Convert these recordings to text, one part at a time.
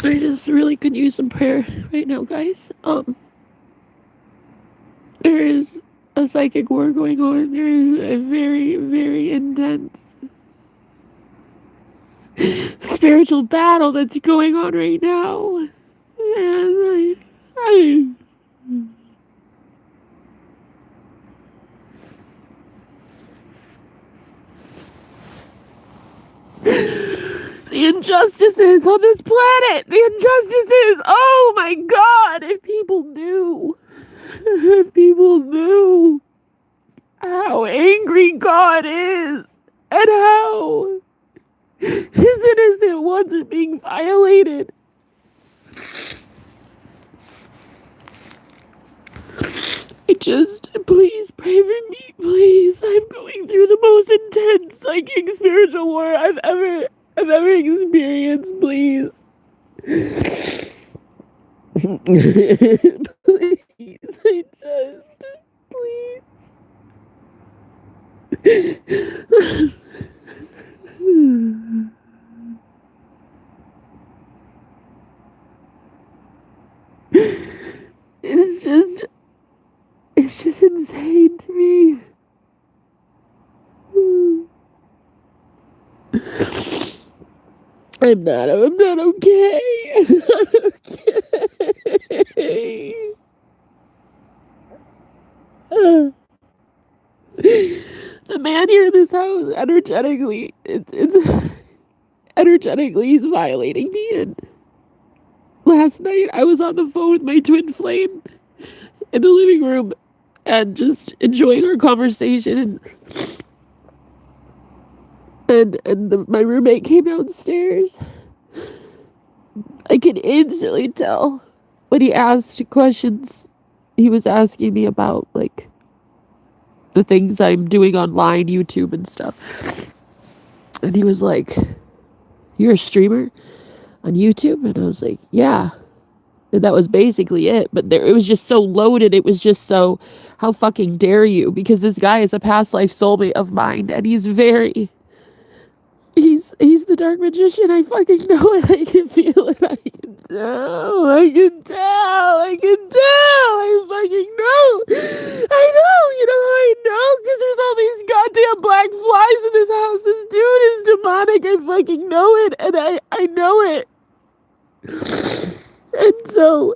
I just really could use some prayer right now, guys. There is a psychic war going on. There is a very, very intense spiritual battle that's going on right now. And the injustices on this planet, the injustices, oh my god, if people knew how angry God is, and how his innocent ones are being violated. Please pray for me, please. I'm going through the most intense psychic spiritual war I've ever experienced, please. Please, it's just insane to me. I'm not okay. I'm not okay. The man here in this house, energetically, it's energetically, he's violating me. And last night, I was on the phone with my twin flame in the living room and just enjoying our conversation. And my roommate came downstairs. I could instantly tell when he asked questions he was asking me about, like, the things I'm doing online, YouTube and stuff. And he was like, "You're a streamer on YouTube?" And I was like, "Yeah." And that was basically it. But it was just so loaded. It was just so, how fucking dare you? Because this guy is a past life soulmate of mine, and he's the dark magician. I fucking know it. I can feel it. I can tell. I fucking know. I know. You know how I know? Because there's all these goddamn black flies in this house. This dude is demonic. I fucking know it. And I know it. And so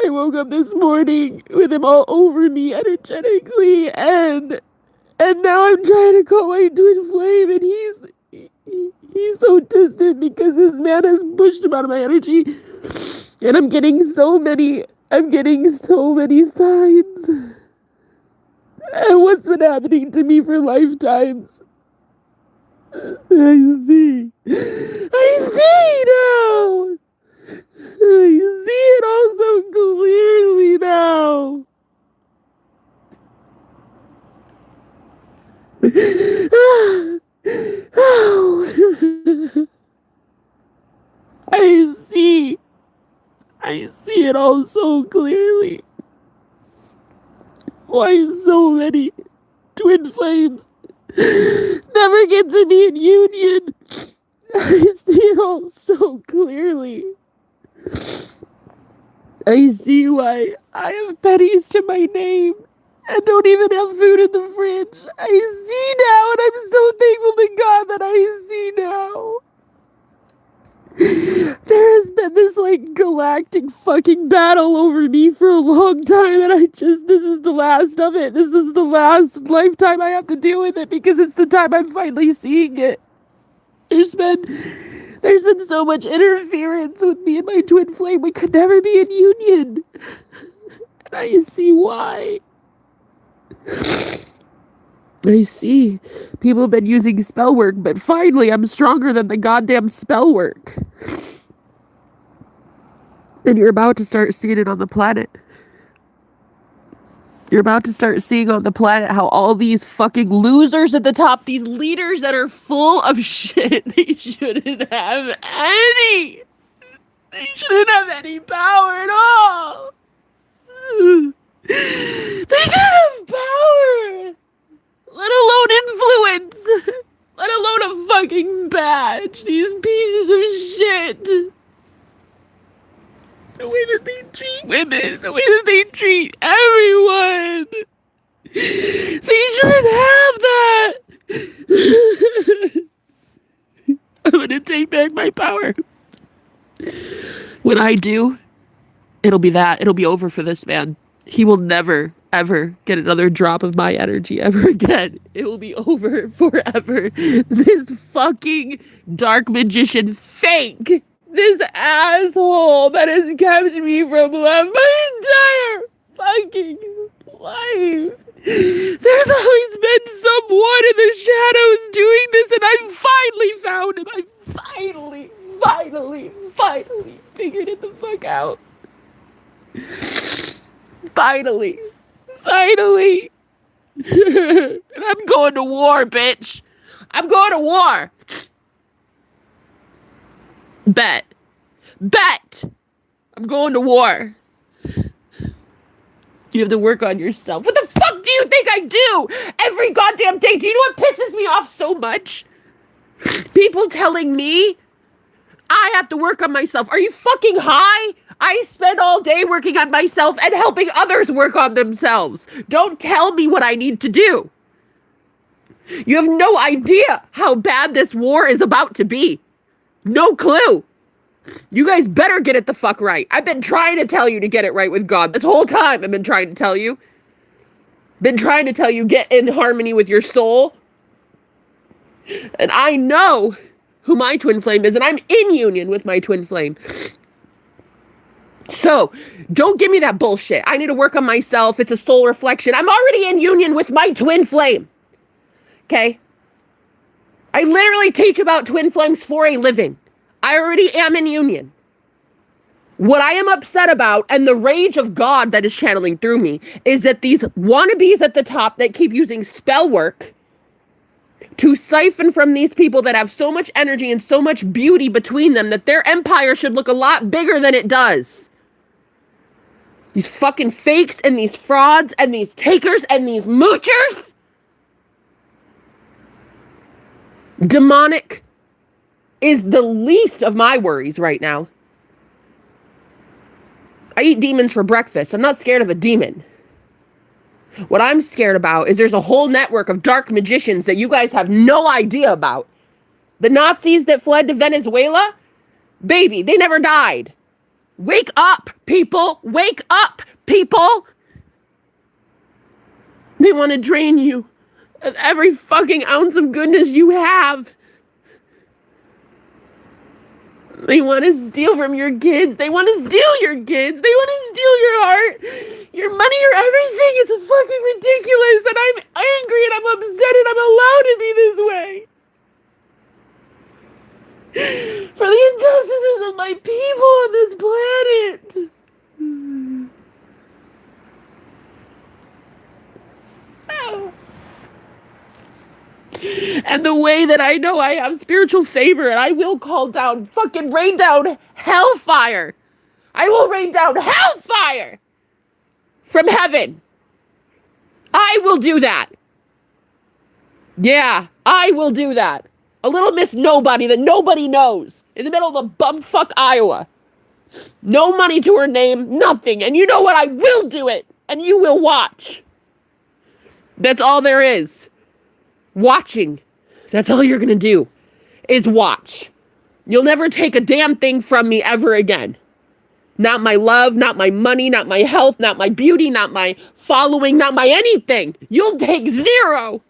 I woke up this morning with him all over me energetically, and now I'm trying to call my twin flame, and he's so distant because this man has pushed him out of my energy, and I'm getting so many signs. And what's been happening to me for lifetimes. I see now. I see it all so clearly now. I see it all so clearly. Why so many twin flames never get to be in union? I see it all so clearly. I see why I have pennies to my name and don't even have food in the fridge. I see now, and I'm so thankful to God that I see now. There has been this, like, galactic fucking battle over me for a long time, and this is the last of it. This is the last lifetime I have to deal with it, because it's the time I'm finally seeing it. There's been so much interference with me and my twin flame. We could never be in union. And I see why. I see. People have been using spell work, but finally I'm stronger than the goddamn spell work. And you're about to start seeing it on the planet. You're about to start seeing on the planet how all these fucking losers at the top, these leaders that are full of shit, they shouldn't have any. They shouldn't have any power at all. They shouldn't have power, let alone influence. let alone a fucking badge. These pieces of shit. The way that they treat women, the way that they treat everyone. They shouldn't have that. I'm gonna take back my power. When I do, it'll be that. It'll be over for this man. He will never, ever get another drop of my energy ever again. It will be over forever. This fucking dark magician fake. This asshole that has kept me from love my entire fucking life. There's always been someone in the shadows doing this, and I finally found him. I finally figured it the fuck out. Finally. And I'm going to war, bitch. I'm going to war. Bet. I'm going to war. You have to work on yourself. What the fuck do you think I do every goddamn day? Do you know what pisses me off so much? People telling me I have to work on myself. Are you fucking high? I spend all day working on myself and helping others work on themselves. Don't tell me what I need to do. You have no idea how bad this war is about to be. No clue. You guys better get it the fuck right. I've been trying to tell you to get it right with God. This whole time I've been trying to tell you. Been trying to tell you get in harmony with your soul. And I know who my twin flame is, and I'm in union with my twin flame. So, don't give me that bullshit. I need to work on myself. It's a soul reflection. I'm already in union with my twin flame. Okay? I literally teach about twin flames for a living. I already am in union. What I am upset about, and the rage of God that is channeling through me, is that these wannabes at the top that keep using spell work to siphon from these people that have so much energy and so much beauty between them that their empire should look a lot bigger than it does. These fucking fakes and these frauds and these takers and these moochers. Demonic is the least of my worries right now. I eat demons for breakfast. I'm not scared of a demon. What I'm scared about is there's a whole network of dark magicians that you guys have no idea about. The Nazis that fled to Venezuela, baby, they never died. Wake up, people. Wake up, people. They want to drain you of every fucking ounce of goodness you have. They want to steal from your kids. They want to steal your kids. They want to steal your heart, your money, your everything. It's fucking ridiculous. And I'm angry and I'm upset and I'm allowed to be this way. For the injustices of my people on this planet. And the way that I know I have spiritual favor, and I will call down, fucking rain down hellfire. I will rain down hellfire from heaven. I will do that. Yeah, I will do that. A little Miss Nobody that nobody knows in the middle of bumfuck Iowa. No money to her name, nothing. And you know what? I will do it. And you will watch. That's all there is. Watching. That's all you're gonna do is watch. You'll never take a damn thing from me ever again. Not my love, not my money, not my health, not my beauty, not my following, not my anything. You'll take zero.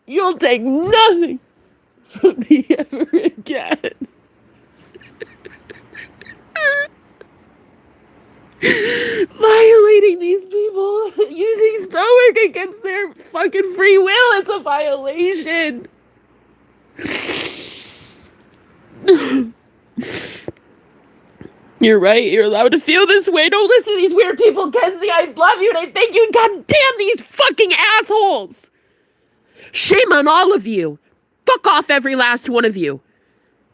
You'll take nothing from me ever again. Violating these people, using spell work against their fucking free will, it's a violation. You're right, you're allowed to feel this way. Don't listen to these weird people, Kenzie. I love you and I thank you, and god damn these fucking assholes. Shame on all of you. Fuck off, every last one of you.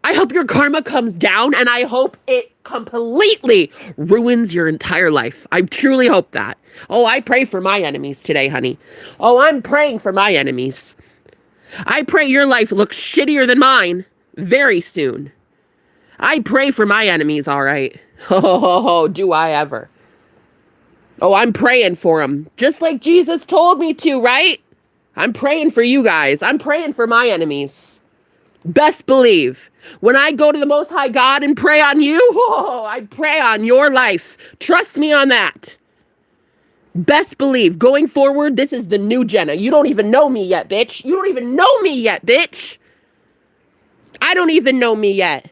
I hope your karma comes down, and I hope it completely ruins your entire life. I truly hope that. Oh, I pray for my enemies today, honey. Oh, I'm praying for my enemies. I pray your life looks shittier than mine very soon. I pray for my enemies, all right? Oh, do I ever. Oh, I'm praying for them, just like Jesus told me to, right? I'm praying for you guys. I'm praying for my enemies. Best believe. When I go to the Most High God and pray on you, oh, I pray on your life. Trust me on that. Best believe. Going forward, this is the new Jenna. You don't even know me yet, bitch. You don't even know me yet, bitch. I don't even know me yet.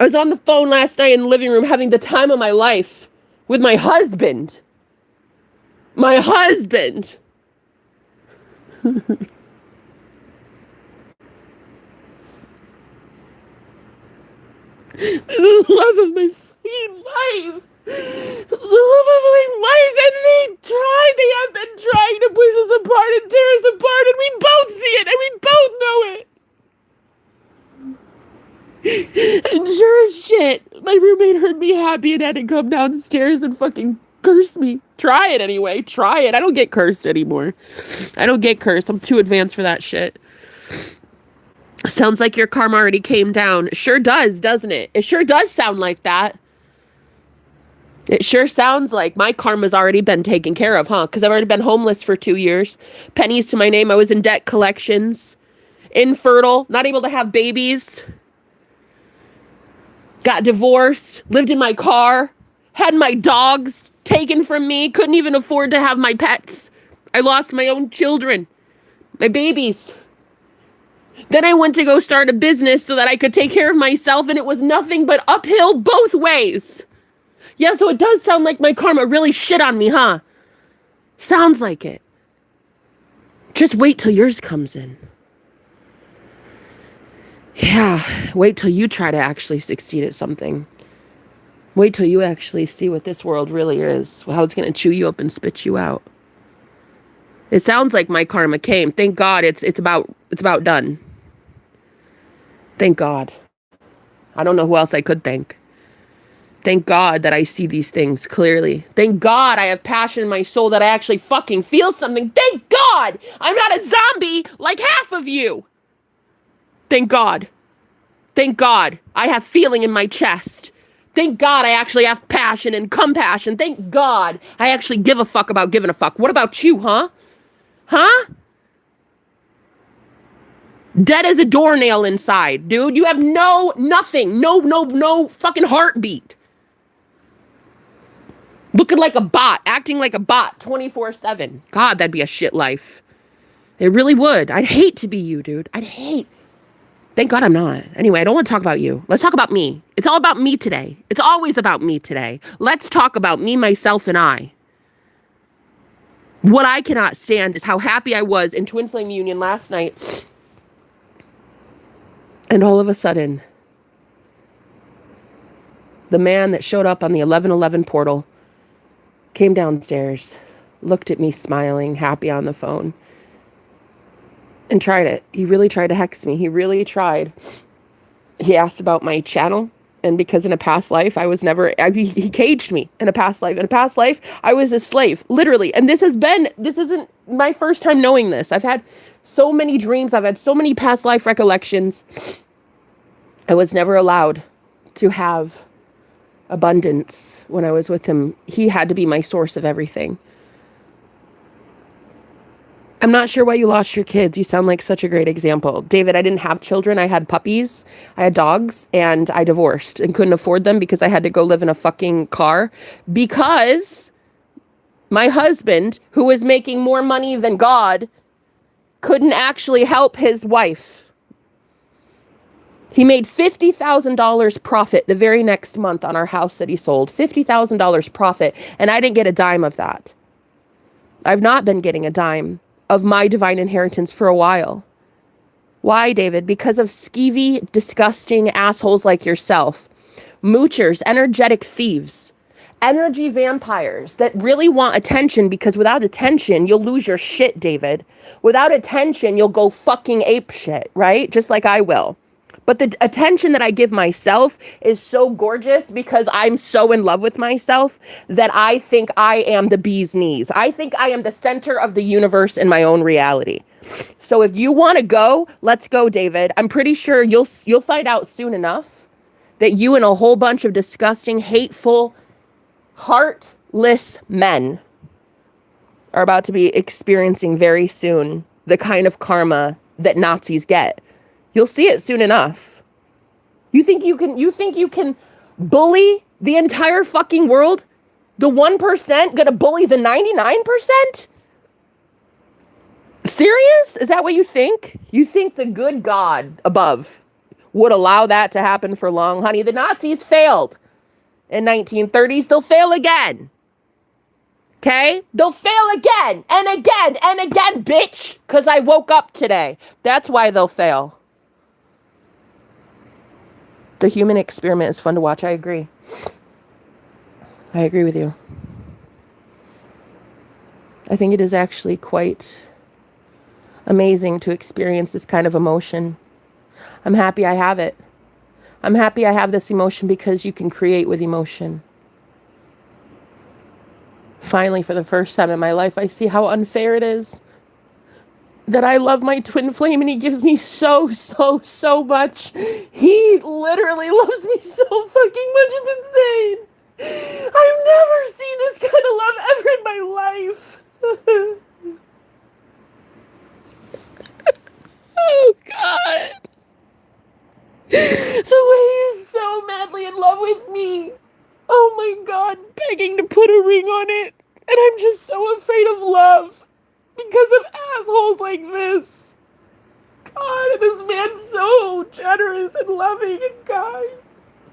I was on the phone last night in the living room having the time of my life with my husband. My husband. The love of my fucking life. The love of my life. And they have been trying to push us apart and tear us apart, and we both see it, and we both know it. And sure as shit, my roommate heard me happy and had to come downstairs and fucking curse me. Try it anyway. Try it. I don't get cursed anymore. I don't get cursed. I'm too advanced for that shit. Sounds like your karma already came down. Sure does, doesn't it? It sure does sound like that. It sure sounds like my karma's already been taken care of, huh? Because I've already been homeless for 2 years. Pennies to my name. I was in debt collections. Infertile. Not able to have babies. Got divorced. Lived in my car. Had my dogs taken from me. Couldn't even afford to have my pets. I lost my own children. My babies. Then I went to go start a business so that I could take care of myself, and it was nothing but uphill both ways. Yeah, so it does sound like my karma really shit on me, huh? Sounds like it. Just wait till yours comes in. Yeah, wait till you try to actually succeed at something. Wait till you actually see what this world really is, how it's going to chew you up and spit you out. It sounds like my karma came. Thank God it's about done. Thank God. I don't know who else I could thank. Thank God that I see these things clearly. Thank God I have passion in my soul that I actually fucking feel something. Thank God I'm not a zombie like half of you. Thank God. Thank God I have feeling in my chest. Thank God I actually have passion and compassion. Thank God I actually give a fuck about giving a fuck. What about you, huh? Huh? Dead as a doornail inside, dude. You have nothing. No fucking heartbeat. Looking like a bot. Acting like a bot 24/7. God, that'd be a shit life. It really would. I'd hate to be you, dude. I'd hate. Thank God I'm not. Anyway, I don't want to talk about you. Let's talk about me. It's all about me today. It's always about me today. Let's talk about me, myself, and I. What I cannot stand is how happy I was in Twin Flame Union last night. And all of a sudden, the man that showed up on the 1111 portal came downstairs, looked at me smiling, happy on the phone, and tried it. He really tried to hex me. He really tried. He asked about my channel, and because in a past life, I was never, he caged me in a past life. In a past life, I was a slave, literally. And this isn't my first time knowing this. I've had so many dreams. I've had so many past life recollections. I was never allowed to have abundance when I was with him. He had to be my source of everything. I'm not sure why you lost your kids. You sound like such a great example. David, I didn't have children. I had puppies. I had dogs, and I divorced and couldn't afford them because I had to go live in a fucking car because my husband, who was making more money than God, couldn't actually help his wife. He made $50,000 profit the very next month on our house that he sold. $50,000 profit, and I didn't get a dime of that. I've not been getting a dime of my divine inheritance for a while. Why, David? Because of skeevy, disgusting assholes like yourself. Moochers, energetic thieves, energy vampires that really want attention, because without attention, you'll lose your shit, David. Without attention, you'll go fucking ape shit, right? Just like I will. But the attention that I give myself is so gorgeous because I'm so in love with myself that I think I am the bee's knees. I think I am the center of the universe in my own reality. So if you want to go, let's go, David. I'm pretty sure you'll find out soon enough that you and a whole bunch of disgusting, hateful, heartless men are about to be experiencing very soon the kind of karma that Nazis get. You'll see it soon enough. You think you can bully the entire fucking world? The 1% gonna bully the 99%? Serious? Is that what you think? You think the good God above would allow that to happen for long? Honey, the Nazis failed in 1930s. They'll fail again. Okay? They'll fail again and again and again, bitch. Because I woke up today. That's why they'll fail. The human experiment is fun to watch. I agree. I agree with you. I think it is actually quite amazing to experience this kind of emotion. I'm happy I have it. I'm happy I have this emotion because you can create with emotion. Finally, for the first time in my life, I see how unfair it is that I love my twin flame and he gives me so much. He literally loves me so fucking much. It's insane. I've never seen this kind of love ever in my life. Oh, God. The way he's so madly in love with me. Oh my God, begging to put a ring on it. And I'm just so afraid of love because of assholes like this. God, this man's so generous and loving and kind.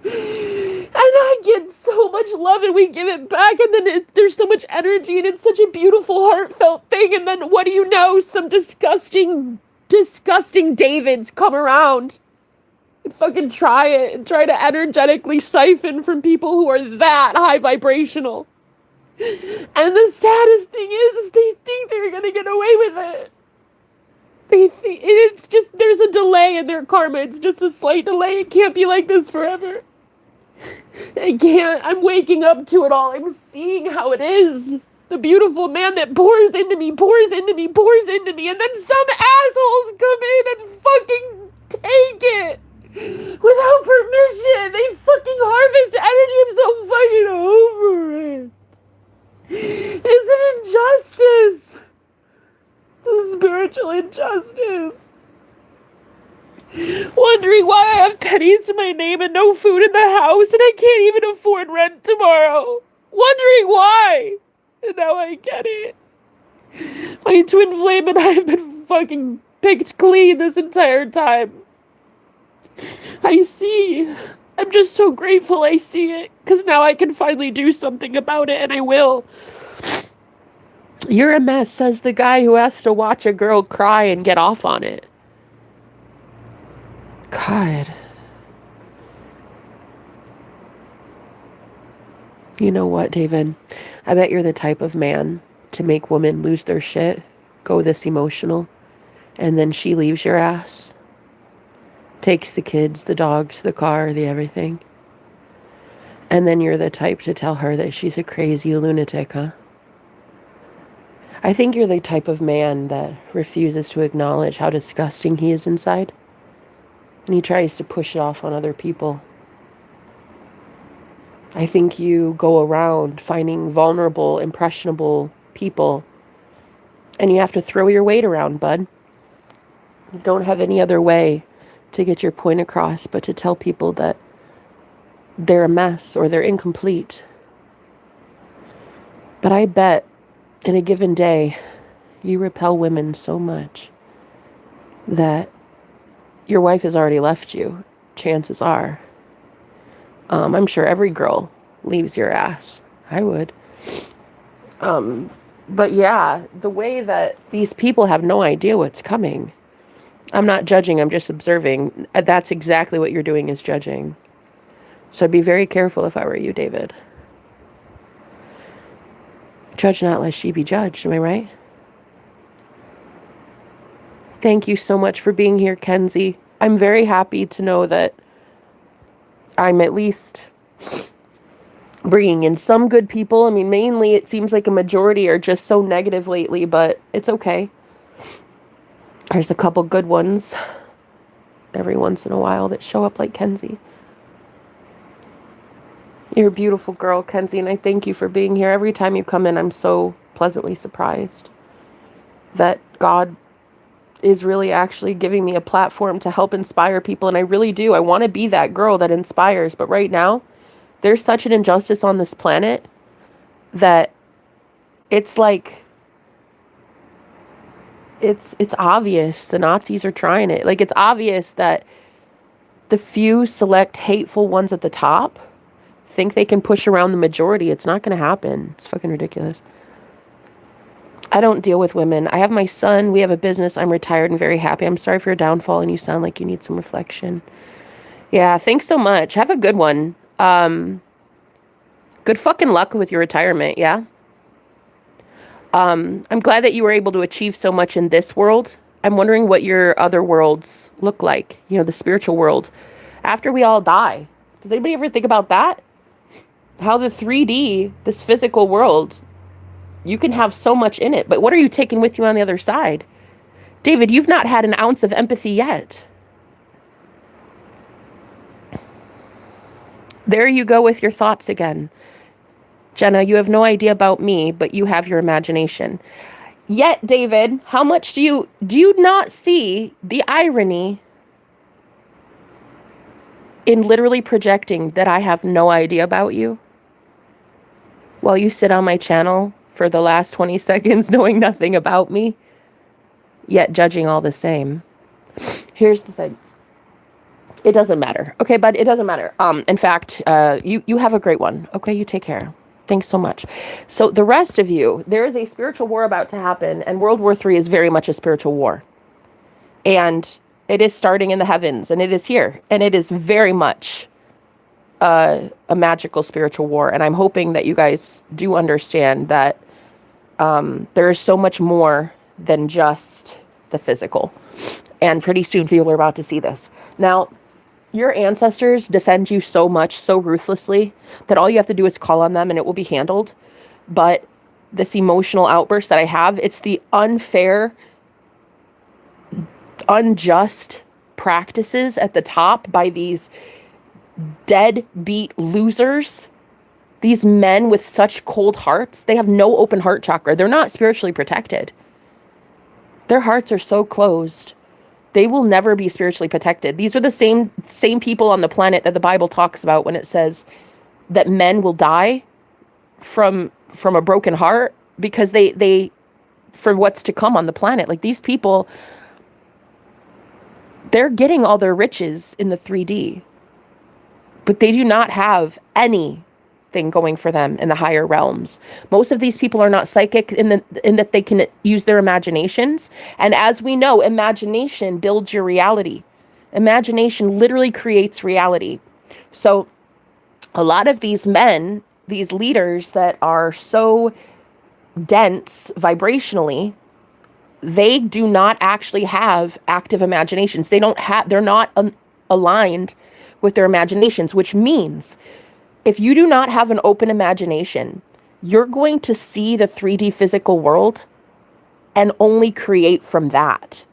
And I get so much love and we give it back and then there's so much energy and it's such a beautiful, heartfelt thing. And then what do you know? Some disgusting Davids come around and fucking try it and try to energetically siphon from people who are that high vibrational. And the saddest thing is they think they're gonna get away with it. They think it's just, there's a delay in their karma. It's just a slight delay. It can't be like this forever. I can't. I'm waking up to it all. I'm seeing how it is. The beautiful man that pours into me, and then some assholes come in and fucking take it without permission. They fucking harvest energy. I'm so fucking over it. It's an injustice. It's a spiritual injustice. Wondering why I have pennies to my name and no food in the house and I can't even afford rent tomorrow. Wondering why. And now I get it. My twin flame and I have been fucking picked clean this entire time. I see. I'm just so grateful I see it. Because now I can finally do something about it and I will. You're a mess, says the guy who has to watch a girl cry and get off on it. God. You know what, David? I bet you're the type of man to make women lose their shit, go this emotional, and then she leaves your ass. Takes the kids, the dogs, the car, the everything. And then you're the type to tell her that she's a crazy lunatic, huh? I think you're the type of man that refuses to acknowledge how disgusting he is inside. And he tries to push it off on other people. I think you go around finding vulnerable, impressionable people. And you have to throw your weight around, bud. You don't have any other way to get your point across but to tell people that they're a mess or they're incomplete. But I bet in a given day, you repel women so much that your wife has already left you, chances are. I'm sure every girl leaves your ass. I would. But yeah, the way that these people have no idea what's coming. I'm not judging, I'm just observing. That's exactly what you're doing, is judging. So I'd be very careful if I were you, David. Judge not lest ye be judged, am I right? Thank you so much for being here, Kenzie. I'm very happy to know that I'm at least bringing in some good people. I mean, mainly it seems like a majority are just so negative lately, but it's okay. There's a couple good ones every once in a while that show up like Kenzie. You're a beautiful girl, Kenzie, and I thank you for being here. Every time you come in, I'm so pleasantly surprised that God is really actually giving me a platform to help inspire people, and I really do. I want to be that girl that inspires, but right now, there's such an injustice on this planet that it's like, it's obvious the Nazis are trying it. Like, it's obvious that the few select hateful ones at the top think they can push around the majority. It's not going to happen. It's fucking ridiculous. I don't deal with women. I have my son. We have a business. I'm retired and very happy. I'm sorry for your downfall, and you sound like you need some reflection. Yeah, thanks so much. Have a good one. Good fucking luck with your retirement, yeah? I'm glad that you were able to achieve so much in this world. I'm wondering what your other worlds look like, you know, the spiritual world, after we all die. Does anybody ever think about that? How the 3D, this physical world, you can have so much in it, but what are you taking with you on the other side? David, you've not had an ounce of empathy yet. There you go with your thoughts again. Jenna, you have no idea about me, but you have your imagination. Yet, David, how much do you not see the irony in literally projecting that I have no idea about you while you sit on my channel for the last 20 seconds knowing nothing about me, yet judging all the same? Here's the thing. It doesn't matter. Okay, bud, it doesn't matter. In fact, you have a great one. Okay, you take care. Thanks so much. So the rest of you, there is a spiritual war about to happen, and World War III is very much a spiritual war. And it is starting in the heavens, and it is here. And it is very much a magical spiritual war. And I'm hoping that you guys do understand that there is so much more than just the physical. And pretty soon people are about to see this. Now, your ancestors defend you so much, so ruthlessly, that all you have to do is call on them and it will be handled. But this emotional outburst that I have, it's the unfair, unjust practices at the top by these deadbeat losers. These men with such cold hearts, they have no open heart chakra. They're not spiritually protected. Their hearts are so closed. They will never be spiritually protected. These are the same people on the planet that the Bible talks about when it says that men will die from a broken heart because they for what's to come on the planet. Like, these people, they're getting all their riches in the 3D, but they do not have anything going for them in the higher realms. Most of these people are not psychic in that they can use their imaginations. And as we know, imagination builds your reality. Imagination literally creates reality. So a lot of these men, these leaders that are so dense vibrationally, they do not actually have active imaginations. They're not aligned with their imaginations, which means if you do not have an open imagination, you're going to see the 3D physical world and only create from that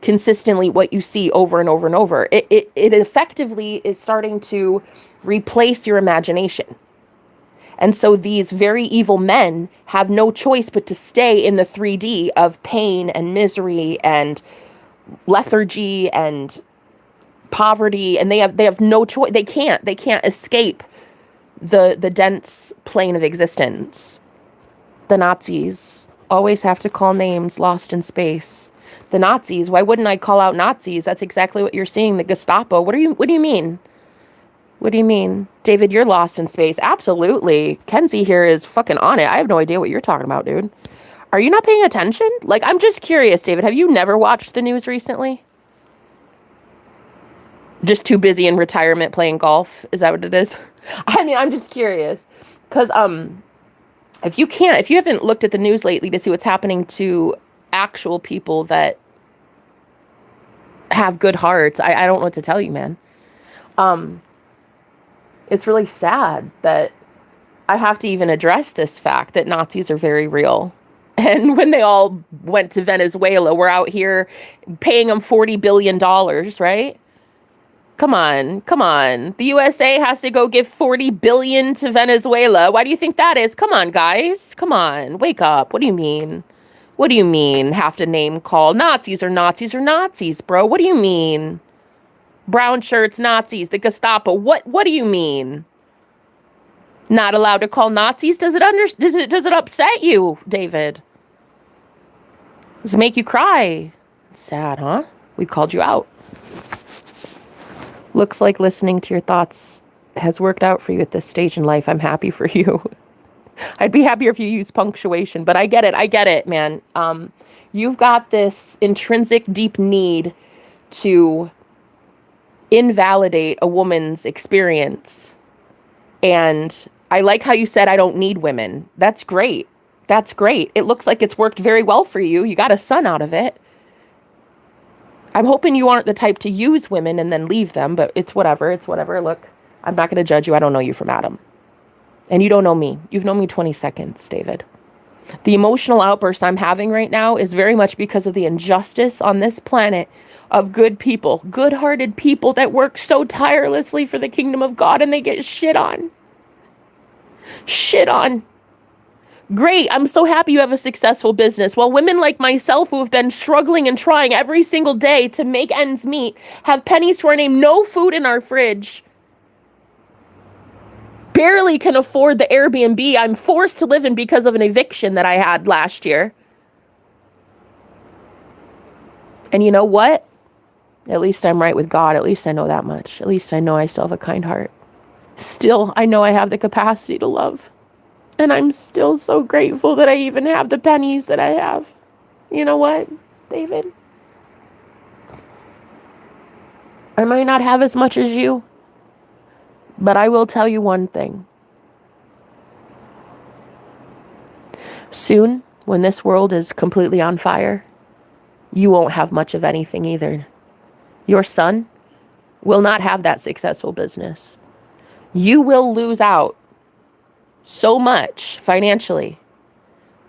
consistently what you see over and over and over. It effectively is starting to replace your imagination. And so these very evil men have no choice but to stay in the 3D of pain and misery and lethargy and poverty, and they have no choice. They can't escape the dense plane of existence. The Nazis always have to call names lost in space. The Nazis, why wouldn't I call out Nazis? That's exactly what you're seeing. The Gestapo. What do you mean? What do you mean? David, you're lost in space. Absolutely. Kenzie here is fucking on it. I have no idea what you're talking about, dude. Are you not paying attention? Like, I'm just curious, David. Have you never watched the news recently? Just too busy in retirement playing golf? Is that what it is? I mean, I'm just curious. Because if you haven't looked at the news lately to see what's happening to actual people that have good hearts. I don't know what to tell you, man. It's really sad that I have to even address this fact that Nazis are very real. And when they all went to Venezuela, we're out here paying them $40 billion, right? Come on, come on. The USA has to go give $40 billion to Venezuela. Why do you think that is? Come on, guys. Come on, wake up. What do you mean? What do you mean have to name call? Nazis are Nazis are Nazis, bro. What do you mean? Brown shirts, Nazis, the Gestapo. What do you mean? Not allowed to call Nazis? Does it upset you, David? Does it make you cry? It's sad, huh? We called you out. Looks like listening to your thoughts has worked out for you at this stage in life. I'm happy for you. I'd be happier if you use punctuation, but I get it, man. You've got this intrinsic deep need to invalidate a woman's experience. And I like how you said, I don't need women. That's great. That's great. It looks like it's worked very well for you. You got a son out of it. I'm hoping you aren't the type to use women and then leave them, but it's whatever. It's whatever. Look, I'm not going to judge you. I don't know you from Adam. And you don't know me. You've known me 20 seconds, David. The emotional outburst I'm having right now is very much because of the injustice on this planet of good people, good-hearted people that work so tirelessly for the kingdom of God, and they get shit on. Shit on. Great, I'm so happy you have a successful business. Well, women like myself who have been struggling and trying every single day to make ends meet, have pennies to our name, no food in our fridge, barely can afford the Airbnb I'm forced to live in because of an eviction that I had last year. And you know what? At least I'm right with God. At least I know that much. At least I know I still have a kind heart. Still, I know I have the capacity to love. And I'm still so grateful that I even have the pennies that I have. You know what, David? I might not have as much as you, but I will tell you one thing. Soon, when this world is completely on fire, you won't have much of anything either. Your son will not have that successful business. You will lose out so much financially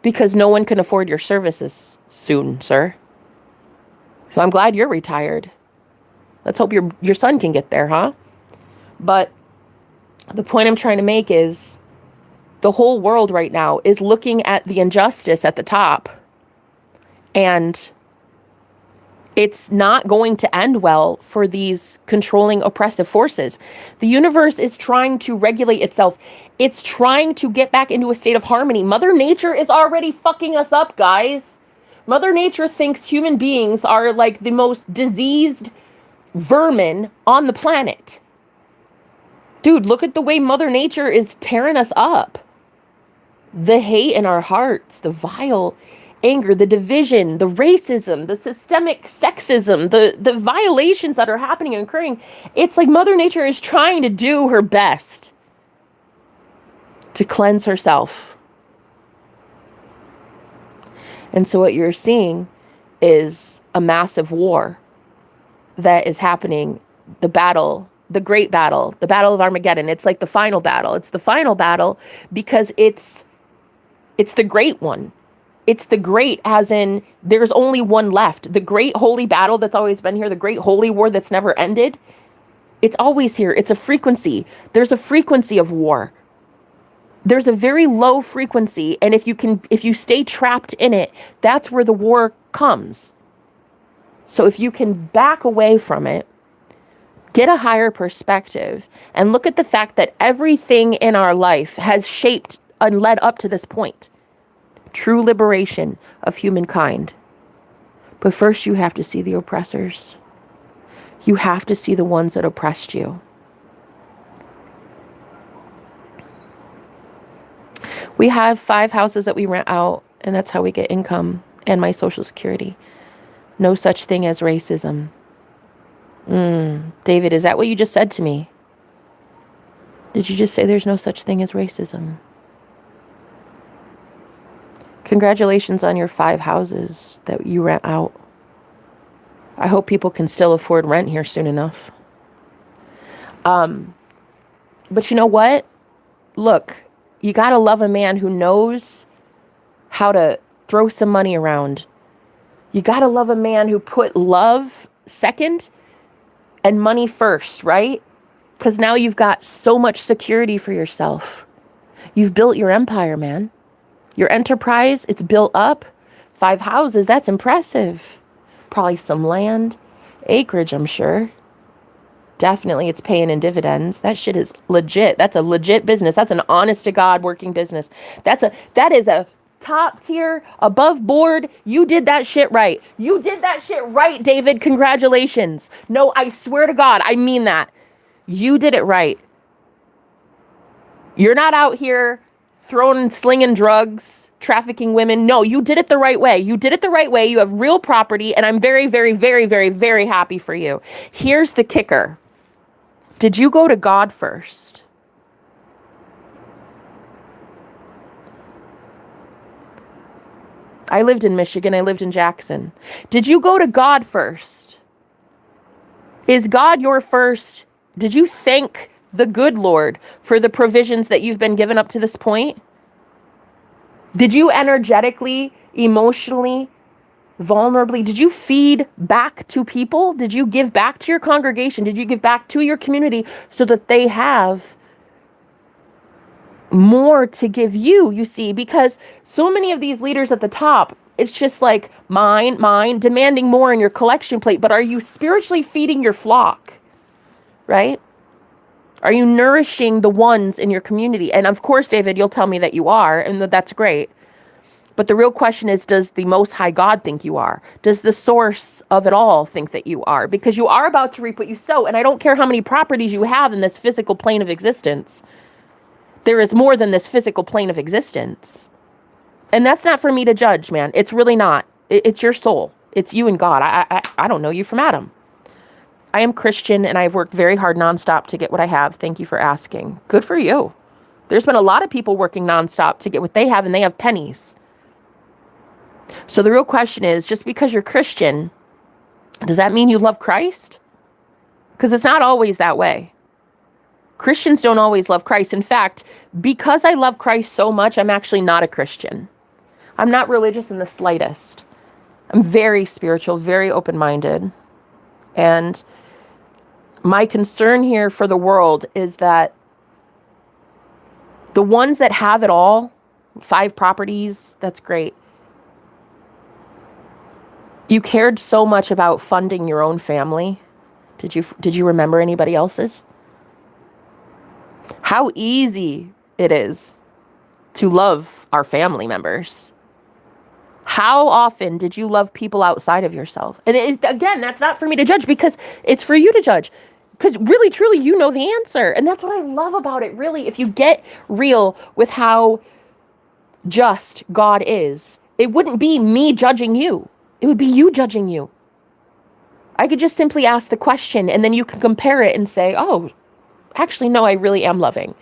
because no one can afford your services soon, sir. So I'm glad you're retired. Let's hope your son can get there, huh? But the point I'm trying to make is the whole world right now is looking at the injustice at the top, and it's not going to end well for these controlling oppressive forces. The universe is trying to regulate itself. It's trying to get back into a state of harmony. Mother Nature is already fucking us up, guys. Mother Nature thinks human beings are like the most diseased vermin on the planet. Dude, look at the way Mother Nature is tearing us up. The hate in our hearts, the vile anger, the division, the racism, the systemic sexism, the violations that are happening and occurring. It's like Mother Nature is trying to do her best to cleanse herself. And so what you're seeing is a massive war that is happening, the battle, the great battle, the battle of Armageddon. It's like the final battle. It's the final battle because it's the great one. It's the great as in there's only one left. The great holy battle that's always been here, the great holy war that's never ended. It's always here. It's a frequency. There's a frequency of war. There's a very low frequency, and if you stay trapped in it, that's where the war comes. So if you can back away from it, get a higher perspective, and look at the fact that everything in our life has shaped and led up to this point. True liberation of humankind. But first you have to see the oppressors. You have to see the ones that oppressed you. We have 5 houses that we rent out, and that's how we get income and my Social Security. No such thing as racism. David, is that what you just said to me? Did you just say there's no such thing as racism? Congratulations on your 5 houses that you rent out. I hope people can still afford rent here soon enough. But you know what? Look, you got to love a man who knows how to throw some money around. You got to love a man who put love second and money first, right? Because now you've got so much security for yourself. You've built your empire, man. Your enterprise, it's built up. 5 houses, that's impressive. Probably some land, acreage, I'm sure. Definitely it's paying in dividends. That shit is legit. That's a legit business. That's an honest to God working business. That is a top tier, above board. You did that shit right. You did that shit right, David. Congratulations. No, I swear to God, I mean that. You did it right. You're not out here slinging drugs, trafficking women. No, you did it the right way. You did it the right way. You have real property, and I'm very, very, very, very, very happy for you. Here's the kicker. Did you go to God first? I lived in Michigan. I lived in Jackson. Did you go to God first? Is God your first? Did you thank the good Lord for the provisions that you've been given up to this point? Did you energetically, emotionally, vulnerably, did you feed back to people? Did you give back to your congregation? Did you give back to your community so that they have more to give you, you see? Because so many of these leaders at the top, it's just like mine, demanding more in your collection plate. But are you spiritually feeding your flock, right? Are you nourishing the ones in your community? And of course, David, you'll tell me that you are, and that's great. But the real question is, does the Most High God think you are? Does the source of it all think that you are? Because you are about to reap what you sow. And I don't care how many properties you have in this physical plane of existence. There is more than this physical plane of existence. And that's not for me to judge, man. It's really not. It's your soul. It's you and God. I don't know you from Adam. I am Christian, and I've worked very hard nonstop to get what I have. Thank you for asking. Good for you. There's been a lot of people working nonstop to get what they have, and they have pennies. So the real question is, just because you're Christian, does that mean you love Christ? Because it's not always that way. Christians don't always love Christ. In fact, because I love Christ so much, I'm actually not a Christian. I'm not religious in the slightest. I'm very spiritual, very open-minded. And my concern here for the world is that the ones that have it all, 5 properties, that's great. You cared so much about funding your own family. Did you remember anybody else's? How easy it is to love our family members. How often did you love people outside of yourself? And again, that's not for me to judge, because it's for you to judge. Because really, truly, you know the answer. And that's what I love about it, really. If you get real with how just God is, it wouldn't be me judging you. It would be you judging you. I could just simply ask the question, and then you can compare it and say, oh, actually, no, I really am loving.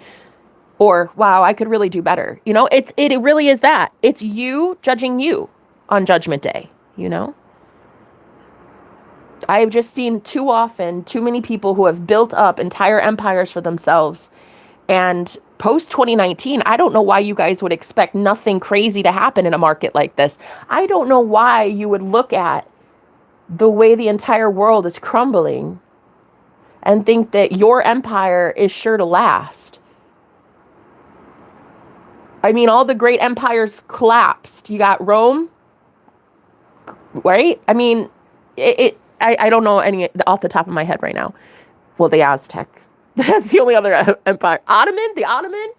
Or, wow, I could really do better. You know, it really is that. It's you judging you on Judgment Day, you know? I've just seen too often, too many people who have built up entire empires for themselves. And post 2019, I don't know why you guys would expect nothing crazy to happen in a market like this. I don't know why you would look at the way the entire world is crumbling and think that your empire is sure to last. I mean, all the great empires collapsed. You got Rome, right? I mean, I don't know any off the top of my head right now. Well, the Aztecs. That's the only other empire. The Ottoman?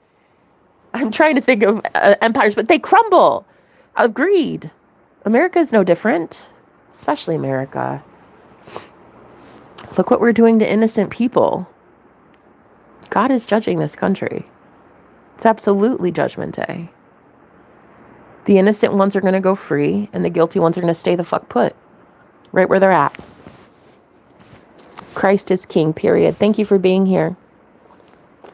I'm trying to think of empires, but they crumble. Agreed. America is no different, especially America. Look what we're doing to innocent people. God is judging this country. It's absolutely Judgment Day. The innocent ones are going to go free, and the guilty ones are going to stay the fuck put, right where they're at. Christ is King, period. Thank you for being here.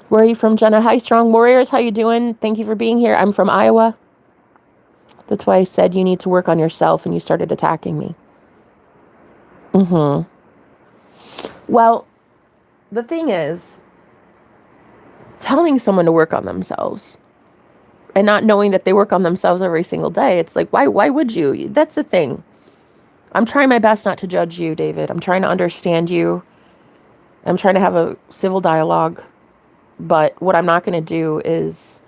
Where are you from, Jenna? Hi, Strong Warriors. How you doing? Thank you for being here. I'm from Iowa. That's why I said you need to work on yourself, and you started attacking me. Mm-hmm. Well, the thing is, telling someone to work on themselves and not knowing that they work on themselves every single day, it's like, why would you? That's the thing. I'm trying my best not to judge you, David. I'm trying to understand you. I'm trying to have a civil dialogue. But what I'm not going to do is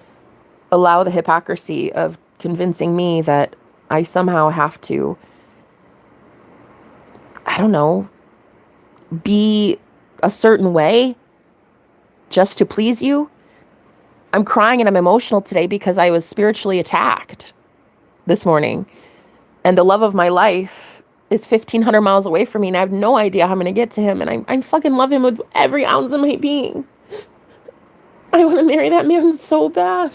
allow the hypocrisy of convincing me that I somehow have to, I don't know, be a certain way just to please you. I'm crying and I'm emotional today because I was spiritually attacked this morning. And the love of my life is 1,500 miles away from me. And I have no idea how I'm going to get to him. And I fucking love him with every ounce of my being. I want to marry that man so bad.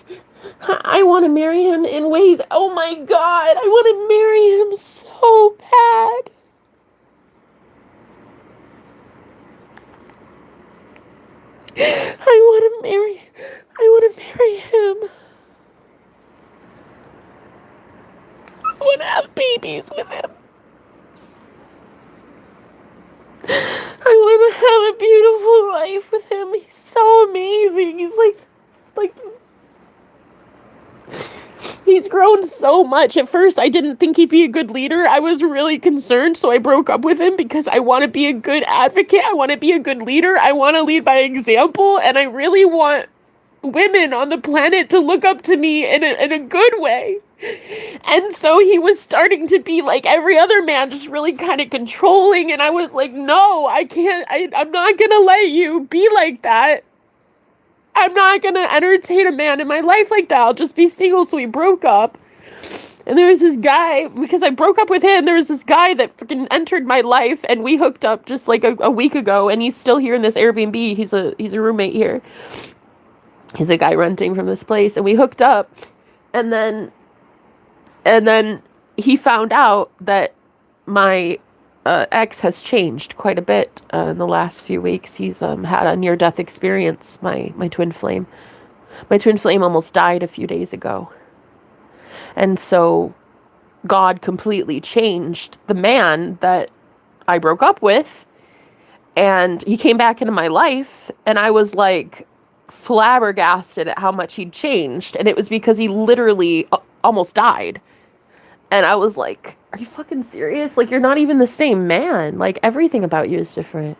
I want to marry him in ways. Oh my God. I want to marry him so bad. I want to marry him. I want to have babies with him. I want to have a beautiful life with him. He's so amazing. He's grown so much. At first, I didn't think he'd be a good leader. I was really concerned, so I broke up with him because I want to be a good advocate. I want to be a good leader. I want to lead by example, and I really want women on the planet to look up to me in a good way. And so he was starting to be like every other man, just really kind of controlling, and I was like, no, I can't. I'm not gonna let you be like that. I'm not gonna entertain a man in my life like that. I'll just be single. So we broke up. And there was this guy, because I broke up with him, there was this guy that freaking entered my life, and we hooked up just like a week ago, and he's still here in this Airbnb. He's a roommate here. He's a guy renting from this place, and we hooked up. And then he found out that my ex has changed quite a bit in the last few weeks. He's had a near-death experience, my twin flame. My twin flame almost died a few days ago. And so God completely changed the man that I broke up with. And he came back into my life, and I was like flabbergasted at how much he'd changed. And it was because he literally almost died. And I was like, are you fucking serious? Like, you're not even the same man. Like, everything about you is different.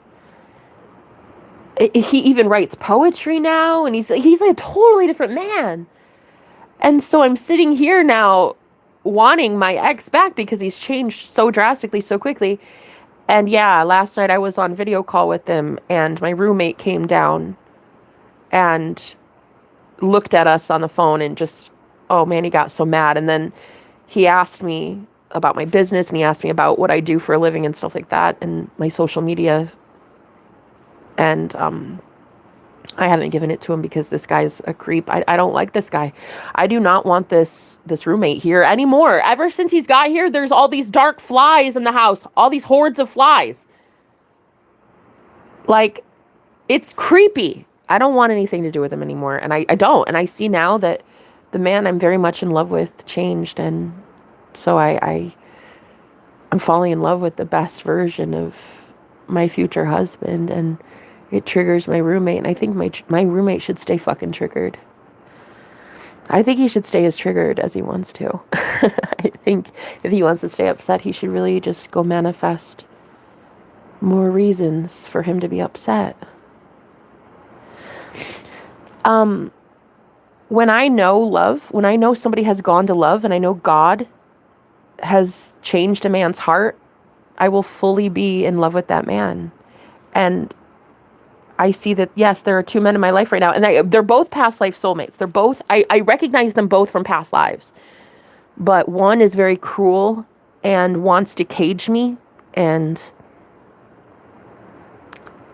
He even writes poetry now, and he's like a totally different man. And so I'm sitting here now wanting my ex back because he's changed so drastically, so quickly. And yeah, last night I was on video call with him, and my roommate came down and looked at us on the phone and just, oh man, he got so mad. And then he asked me about my business, and he asked me about what I do for a living and stuff like that, and my social media. And I haven't given it to him because this guy's a creep. I don't like this guy. I do not want this roommate here anymore. Ever since he's got here, there's all these dark flies in the house, all these hordes of flies. Like, it's creepy. I don't want anything to do with him anymore. And I don't. And I see now that the man I'm very much in love with changed. And so I'm falling in love with the best version of my future husband. And it triggers my roommate. And I think my roommate should stay fucking triggered. I think he should stay as triggered as he wants to. I think if he wants to stay upset, he should really just go manifest more reasons for him to be upset. When I know love, when I know somebody has gone to love, and I know God has changed a man's heart, I will fully be in love with that man. And I see that, yes, there are two men in my life right now, and they're both past life soulmates. They're both, I recognize them both from past lives. But one is very cruel and wants to cage me. And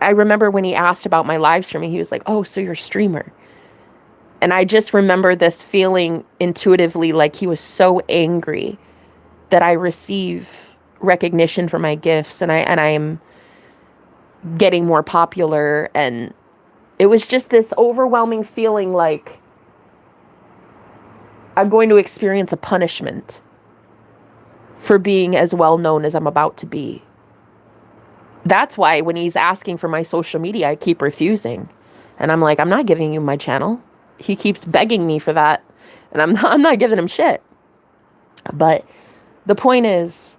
I remember when he asked about my live streaming, he was like, oh, so you're a streamer. And I just remember this feeling intuitively like he was so angry that I receive recognition for my gifts, and I'm getting more popular. And it was just this overwhelming feeling like I'm going to experience a punishment for being as well known as I'm about to be. That's why when he's asking for my social media, I keep refusing. And I'm like, I'm not giving you my channel. He keeps begging me for that. And I'm not giving him shit. But the point is,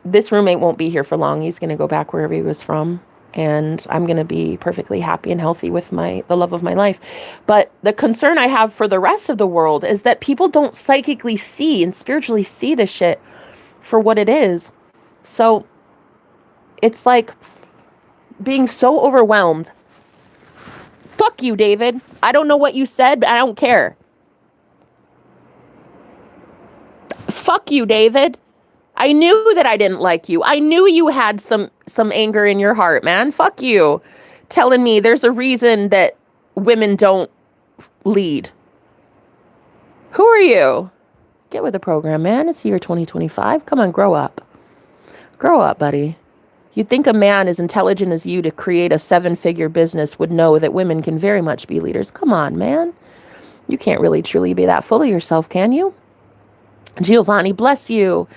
this roommate won't be here for long. He's going to go back wherever he was from. And I'm going to be perfectly happy and healthy with the love of my life. But the concern I have for the rest of the world is that people don't psychically see and spiritually see this shit for what it is. So it's like being so overwhelmed. Fuck you, David. I don't know what you said, but I don't care. Fuck you, David. I knew that I didn't like you. I knew you had some anger in your heart, man. Fuck you. Telling me there's a reason that women don't lead. Who are you? Get with the program, man. It's year 2025. Come on, grow up. Grow up, buddy. You'd think a man as intelligent as you to create a 7-figure business would know that women can very much be leaders. Come on, man. You can't really truly be that full of yourself, can you? Giovanni, bless you.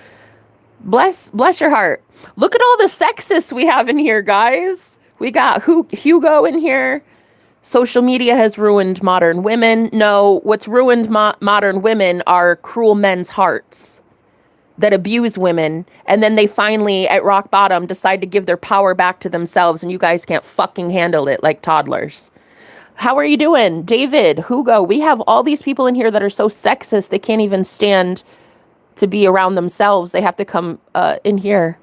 Bless your heart. Look at all the sexists we have in here, guys. We got Hugo in here. Social media has ruined modern women. No, what's ruined modern women are cruel men's hearts that abuse women. And then they finally, at rock bottom, decide to give their power back to themselves. And you guys can't fucking handle it like toddlers. How are you doing? David, Hugo, we have all these people in here that are so sexist they can't even stand to be around themselves. They have to come in here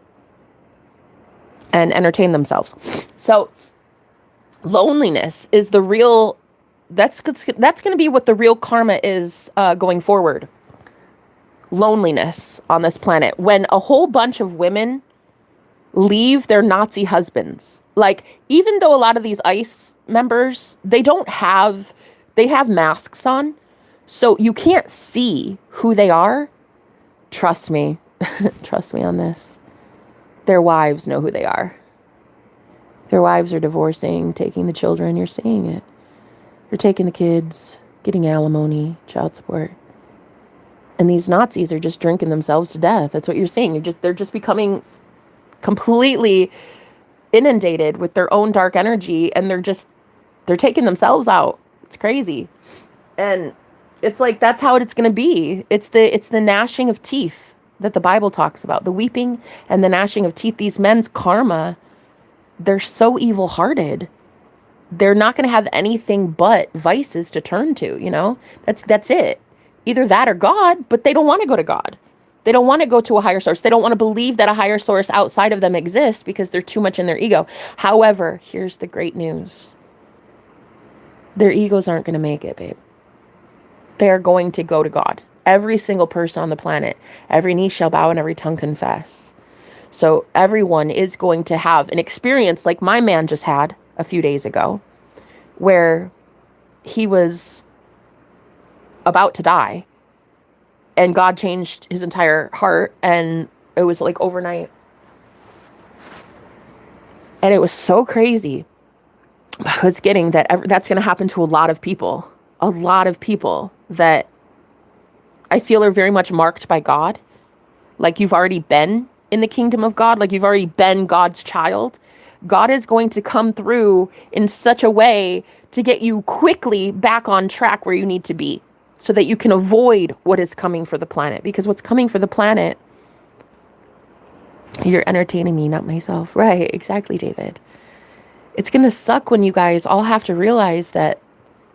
and entertain themselves. So loneliness is the real, that's going to be what the real karma is going forward. Loneliness on this planet. When a whole bunch of women leave their Nazi husbands. Like, even though a lot of these ICE members, they have masks on, so you can't see who they are. Trust me. Trust me on this. Their wives know who they are. Their wives are divorcing, taking the children. You're seeing it. They're taking the kids, getting alimony, child support. And these Nazis are just drinking themselves to death. That's what you're seeing. They're just becoming completely inundated with their own dark energy, and they're taking themselves out. It's crazy. And it's like, that's how it's going to be. It's the gnashing of teeth that the Bible talks about, the weeping and the gnashing of teeth. These men's karma, they're so evil-hearted. They're not going to have anything but vices to turn to, you know? That's it. Either that or God, but they don't want to go to God. They don't want to go to a higher source. They don't want to believe that a higher source outside of them exists because they're too much in their ego. However, here's the great news. Their egos aren't going to make it, babe. They're going to go to God. Every single person on the planet, every knee shall bow and every tongue confess. So everyone is going to have an experience like my man just had a few days ago, where he was about to die and God changed his entire heart, and it was like overnight. And it was so crazy. I was getting that that's going to happen to a lot of people that I feel are very much marked by God. Like, you've already been in the kingdom of God, like you've already been God's child. God is going to come through in such a way to get you quickly back on track where you need to be, so that you can avoid what is coming for the planet. Because what's coming for the planet, you're entertaining me, not myself. Right, exactly, David. It's going to suck when you guys all have to realize that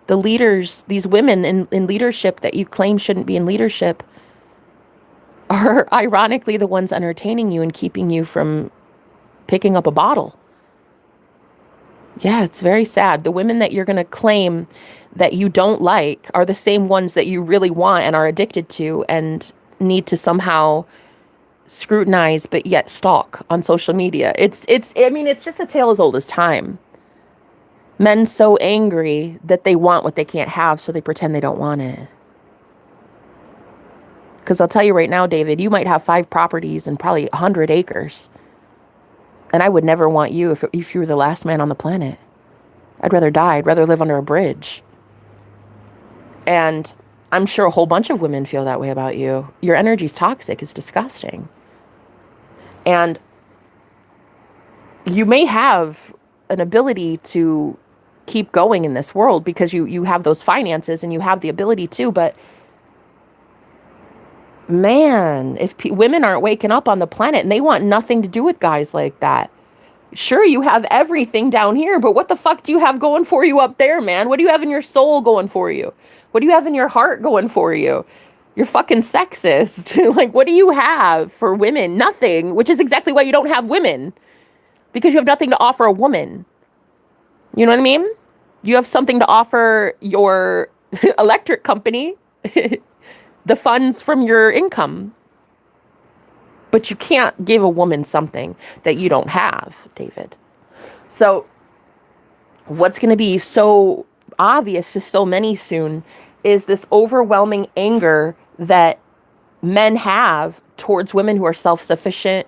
the leaders, these women in leadership that you claim shouldn't be in leadership, are ironically the ones entertaining you and keeping you from picking up a bottle. Yeah, it's very sad. The women that you're going to claim that you don't like are the same ones that you really want and are addicted to and need to somehow scrutinize but yet stalk on social media. It's just a tale as old as time. Men so angry that they want what they can't have, so they pretend they don't want it. Because I'll tell you right now, David, you might have 5 properties and probably 100 acres. And I would never want you if you were the last man on the planet. I'd rather die. I'd rather live under a bridge. And I'm sure a whole bunch of women feel that way about you. Your energy's toxic. It's disgusting. And you may have an ability to keep going in this world because you have those finances and you have the ability to, but man, if women aren't waking up on the planet and they want nothing to do with guys like that. Sure, you have everything down here, but what the fuck do you have going for you up there, man? What do you have in your soul going for you? What do you have in your heart going for you? You're fucking sexist. Like, what do you have for women? Nothing, which is exactly why you don't have women, because you have nothing to offer a woman. You know what I mean? You have something to offer your electric company, the funds from your income. But you can't give a woman something that you don't have, David. So what's going to be so obvious to so many soon is this overwhelming anger that men have towards women who are self-sufficient,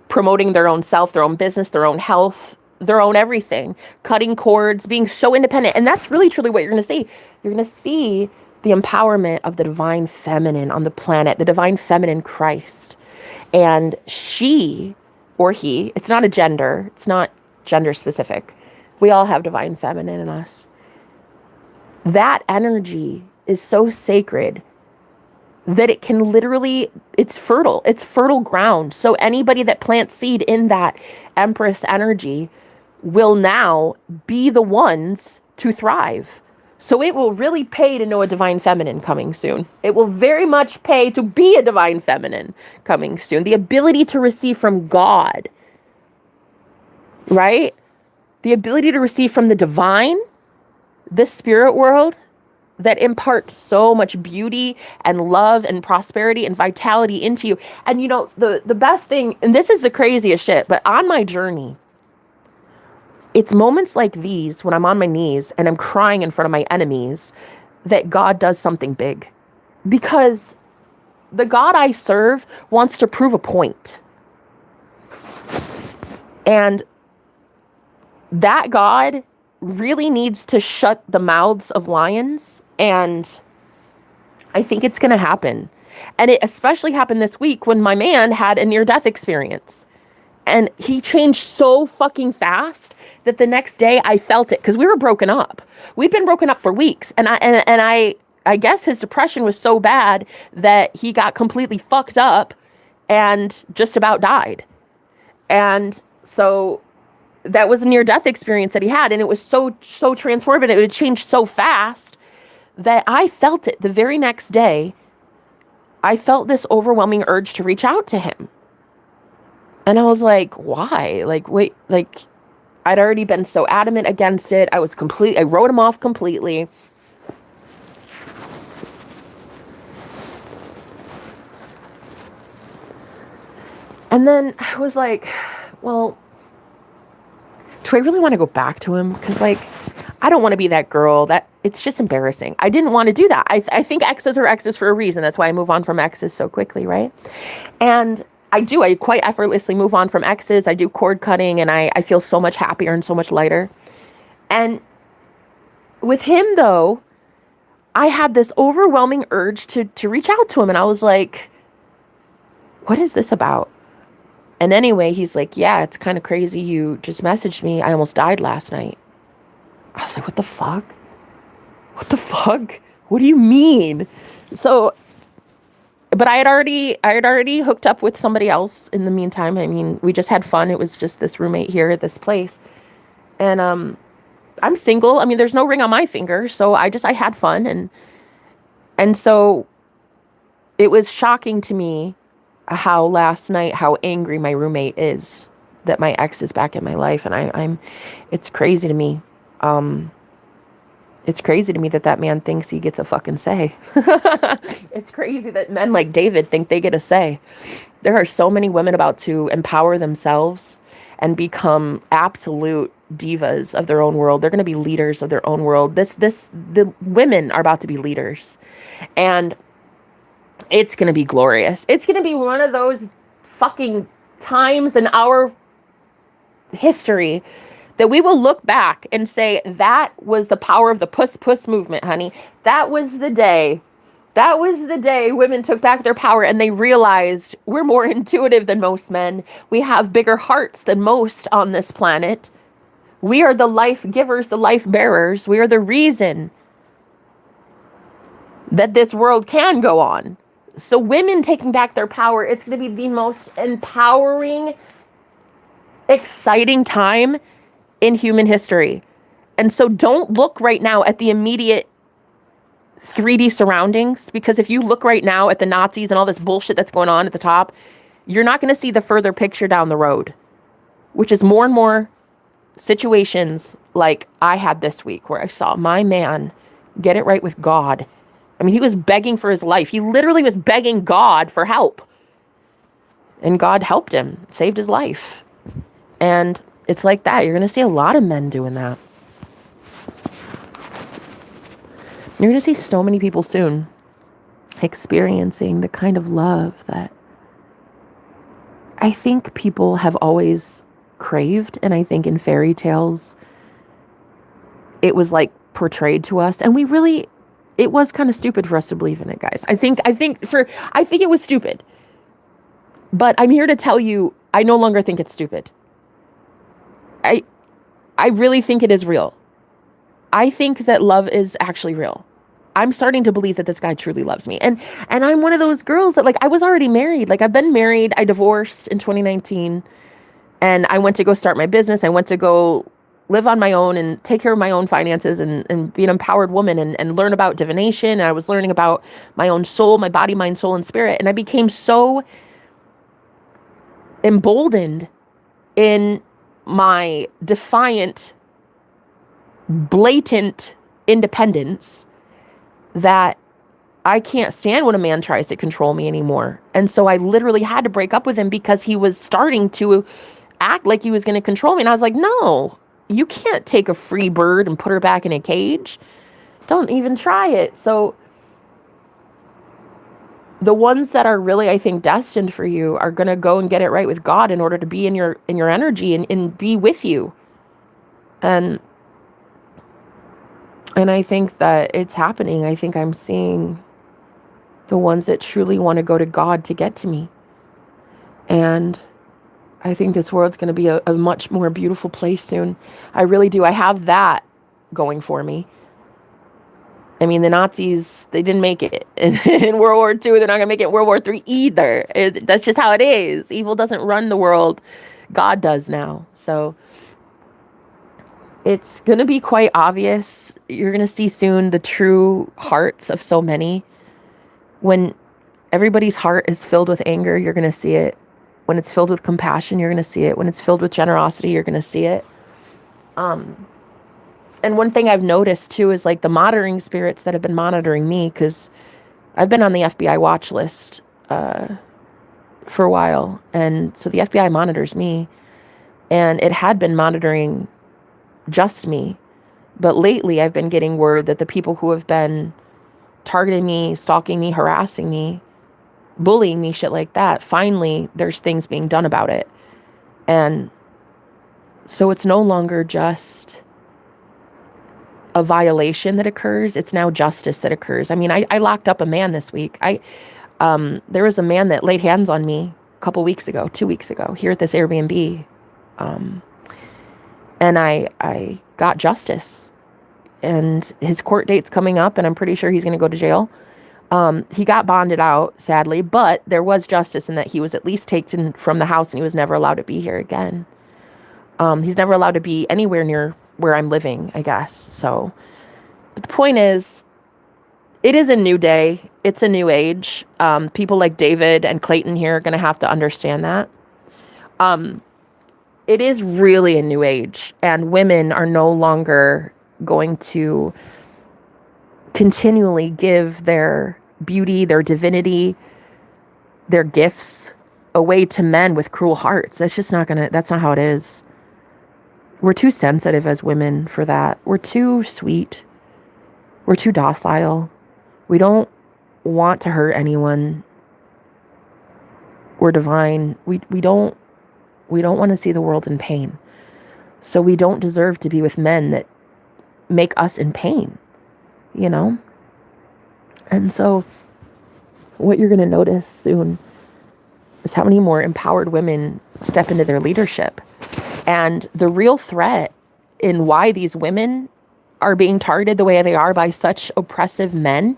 promoting their own self, their own business, their own health, their own everything, cutting cords, being so independent. And that's really, truly what you're going to see. You're going to see the empowerment of the divine feminine on the planet, the divine feminine Christ. And she or he, it's not a gender, it's not gender specific. We all have divine feminine in us. That energy is so sacred that it can literally, it's fertile ground. So anybody that plants seed in that Empress energy will now be the ones to thrive. So it will really pay to know a divine feminine coming soon. It will very much pay to be a divine feminine coming soon. The ability to receive from God, right? The ability to receive from the divine, the spirit world that imparts so much beauty and love and prosperity and vitality into you. And you know, the best thing, and this is the craziest shit, but on my journey, it's moments like these when I'm on my knees and I'm crying in front of my enemies that God does something big. Because the God I serve wants to prove a point. And that God really needs to shut the mouths of lions. And I think it's going to happen. And it especially happened this week when my man had a near-death experience. And he changed so fucking fast that the next day I felt it, because we were broken up. We'd been broken up for weeks. And I guess his depression was so bad that he got completely fucked up and just about died. And so that was a near-death experience that he had. And it was so transformative. It changed so fast that I felt it the very next day. I felt this overwhelming urge to reach out to him. And I was like, why? Like, wait, like, I'd already been so adamant against it. I wrote him off completely. And then I was like, well, do I really want to go back to him? Because, like, I don't want to be that girl. That it's just embarrassing. I didn't want to do that. I think exes are exes for a reason. That's why I move on from exes so quickly, right? And I quite effortlessly move on from exes. I do cord cutting and I feel so much happier and so much lighter. And with him though, I had this overwhelming urge to reach out to him. And I was like, what is this about? And anyway, he's like, yeah, it's kind of crazy. You just messaged me. I almost died last night. I was like, what the fuck? What the fuck? What do you mean? So, but I had already hooked up with somebody else in the meantime. I mean, we just had fun. It was just this roommate here at this place. And I'm single. I mean, there's no ring on my finger. So I had fun. And so it was shocking to me how last night, how angry my roommate is that my ex is back in my life. And it's crazy to me. It's crazy to me that man thinks he gets a fucking say. It's crazy that men like David think they get a say. There are so many women about to empower themselves and become absolute divas of their own world. They're going to be leaders of their own world. The women are about to be leaders. And it's going to be glorious. It's going to be one of those fucking times in our history that we will look back and say, that was the power of the puss movement, honey. That was the day That was the day women took back their power and they realized we're more intuitive than most men. We have bigger hearts than most on this planet. We are the life givers, the life bearers. We are the reason that this world can go on. So women taking back their power, it's going to be the most empowering, exciting time in human history. And so don't look right now at the immediate 3D surroundings, because if you look right now at the Nazis and all this bullshit that's going on at the top, you're not going to see the further picture down the road, which is more and more situations like I had this week where I saw my man get it right with God. I mean, he was begging for his life. He literally was begging God for help. And God helped him, saved his life. And it's like that. You're going to see a lot of men doing that. You're going to see so many people soon experiencing the kind of love that I think people have always craved. And I think in fairy tales, it was like portrayed to us. And it was kind of stupid for us to believe in it, guys. I think it was stupid. But I'm here to tell you, I no longer think it's stupid. I really think it is real. I think that love is actually real. I'm starting to believe that this guy truly loves me. And I'm one of those girls that, like, I was already married. Like, I've been married. I divorced in 2019. And I went to go start my business. I went to go live on my own and take care of my own finances and be an empowered woman and learn about divination. And I was learning about my own soul, my body, mind, soul, and spirit. And I became so emboldened in my defiant, blatant independence that I can't stand when a man tries to control me anymore. And so I literally had to break up with him because he was starting to act like he was going to control me. And I was like, no, you can't take a free bird and put her back in a cage. Don't even try it. So the ones that are really, I think, destined for you are going to go and get it right with God in order to be in your energy and be with you. And I think that it's happening. I think I'm seeing the ones that truly want to go to God to get to me. And I think this world's going to be a much more beautiful place soon. I really do. I have that going for me. I mean, the Nazis, they didn't make it in World War II. They're not going to make it in World War III either. That's just how it is. Evil doesn't run the world. God does now. So it's going to be quite obvious. You're going to see soon the true hearts of so many. When everybody's heart is filled with anger, you're going to see it. When it's filled with compassion, you're going to see it. When it's filled with generosity, you're going to see it. And one thing I've noticed too is like the monitoring spirits that have been monitoring me, because I've been on the FBI watch list for a while. And so the FBI monitors me, and it had been monitoring just me. But lately I've been getting word that the people who have been targeting me, stalking me, harassing me, bullying me, shit like that, finally there's things being done about it. And so it's no longer just a violation that occurs. It's now justice that occurs. I mean, I locked up a man this week. There was a man that laid hands on me a couple weeks ago, 2 weeks ago, here at this Airbnb. And I got justice. And his court date's coming up, and I'm pretty sure he's going to go to jail. He got bonded out, sadly, but there was justice in that he was at least taken from the house and he was never allowed to be here again. He's never allowed to be anywhere near where I'm living, I guess. So, but the point is, it is a new day. It's a new age. People like David and Clayton here are going to have to understand that. It is really a new age, and women are no longer going to continually give their beauty, their divinity, their gifts away to men with cruel hearts. That's not how it is. We're too sensitive as women for that. We're too sweet. We're too docile. We don't want to hurt anyone. We're divine. We don't want to see the world in pain. So we don't deserve to be with men that make us in pain, you know? And so what you're going to notice soon is how many more empowered women step into their leadership. And the real threat in why these women are being targeted the way they are by such oppressive men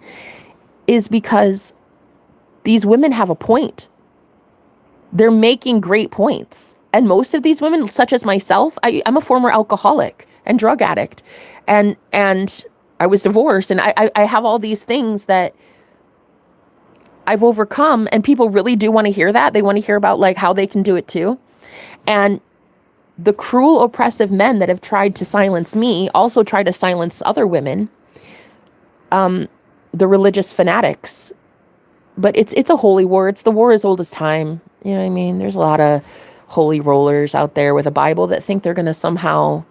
is because these women have a point. They're making great points. And most of these women, such as myself, I'm a former alcoholic and drug addict. And I was divorced, and I have all these things that I've overcome, and people really do want to hear that. They want to hear about like how they can do it too. And the cruel, oppressive men that have tried to silence me also try to silence other women, the religious fanatics. But it's a holy war. It's the war as old as time. You know what I mean? There's a lot of holy rollers out there with a Bible that think they're going to somehow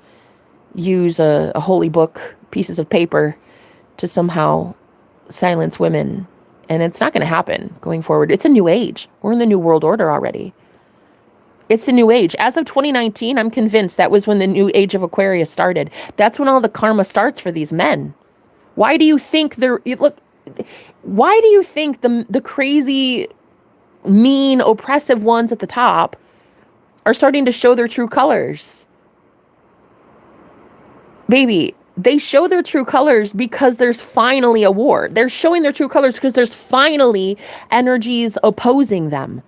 use a holy book, pieces of paper, to somehow silence women. And it's not going to happen going forward. It's a new age. We're in the new world order already. It's a new age. As of 2019, I'm convinced that was when the new age of Aquarius started. That's when all the karma starts for these men. Why do you think why do you think the crazy, mean, oppressive ones at the top are starting to show their true colors? Baby, they show their true colors because there's finally a war. They're showing their true colors because there's finally energies opposing them.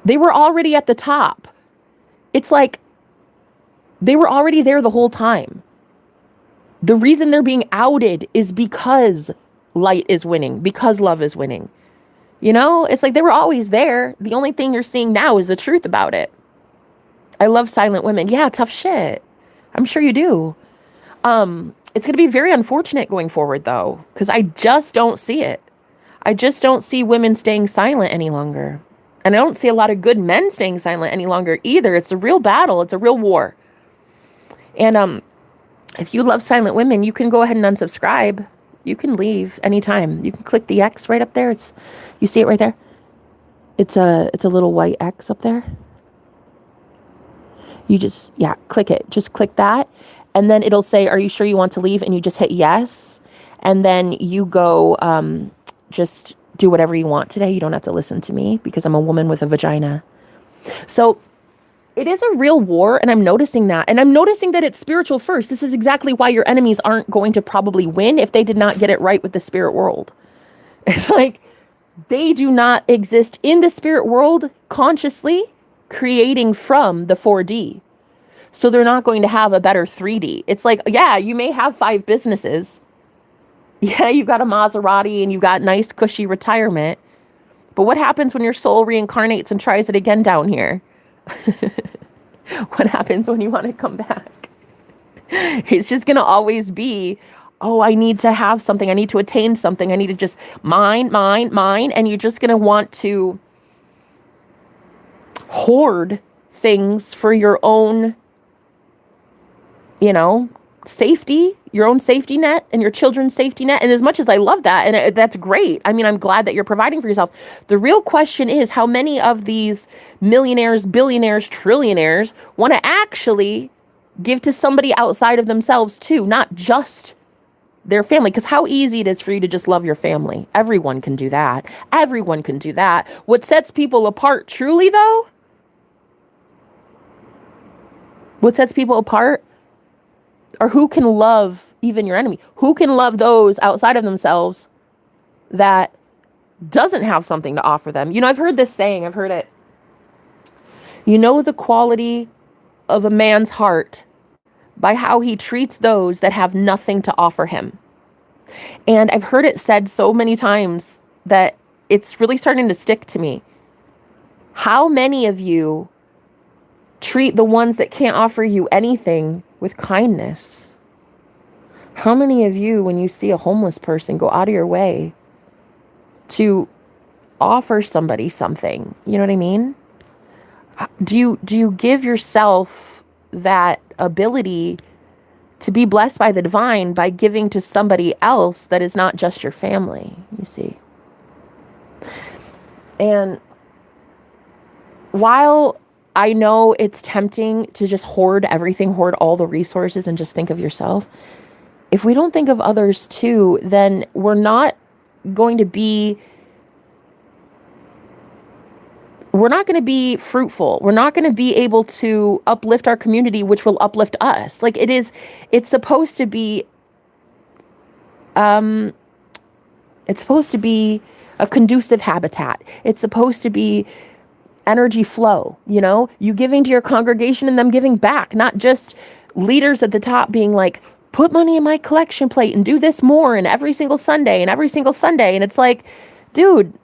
They were already at the top. It's like they were already there the whole time. The reason they're being outed is because light is winning, because love is winning. You know, it's like they were always there. The only thing you're seeing now is the truth about it. I love silent women. Yeah, tough shit. I'm sure you do. It's going to be very unfortunate going forward, though, because I just don't see it. I just don't see women staying silent any longer. And I don't see a lot of good men staying silent any longer either. It's a real battle. It's a real war. And if you love silent women, you can go ahead and unsubscribe. You can leave anytime. You can click the X right up there. You see it right there? It's a little white X up there. You just, click it. Just click that. And then it'll say, are you sure you want to leave? And you just hit yes. And then you go just do whatever you want today. You don't have to listen to me because I'm a woman with a vagina. So it is a real war, and I'm noticing that. And I'm noticing that it's spiritual first. This is exactly why your enemies aren't going to probably win if they did not get it right with the spirit world. It's like they do not exist in the spirit world consciously creating from the 4D. So they're not going to have a better 3D. It's like, yeah, you may have 5 businesses. Yeah, you've got a Maserati and you've got nice cushy retirement. But what happens when your soul reincarnates and tries it again down here? What happens when you want to come back? It's just going to always be, oh, I need to have something. I need to attain something. I need to just mine. And you're just going to want to hoard things for your own, safety, your own safety net and your children's safety net. And as much as I love that, and that's great. I mean, I'm glad that you're providing for yourself. The real question is how many of these millionaires, billionaires, trillionaires want to actually give to somebody outside of themselves too, not just their family. Because how easy it is for you to just love your family. Everyone can do that. Everyone can do that. What sets people apart truly, though, what sets people apart or who can love even your enemy? Who can love those outside of themselves that doesn't have something to offer them? I've heard this saying, I've heard it. You know the quality of a man's heart by how he treats those that have nothing to offer him. And I've heard it said so many times that it's really starting to stick to me. How many of you treat the ones that can't offer you anything with kindness? How many of you, when you see a homeless person, go out of your way to offer somebody something? You know what I mean? Do you give yourself that ability to be blessed by the divine by giving to somebody else that is not just your family, you see? And while I know it's tempting to just hoard everything, hoard all the resources and just think of yourself, if we don't think of others too, then we're not going to be we're not going to be fruitful. We're not going to be able to uplift our community, which will uplift us. Like it's supposed to be, it's supposed to be a conducive habitat. It's supposed to be energy flow, you giving to your congregation and them giving back, not just leaders at the top being like, put money in my collection plate and do this more and every single Sunday and every single Sunday. And it's like, dude,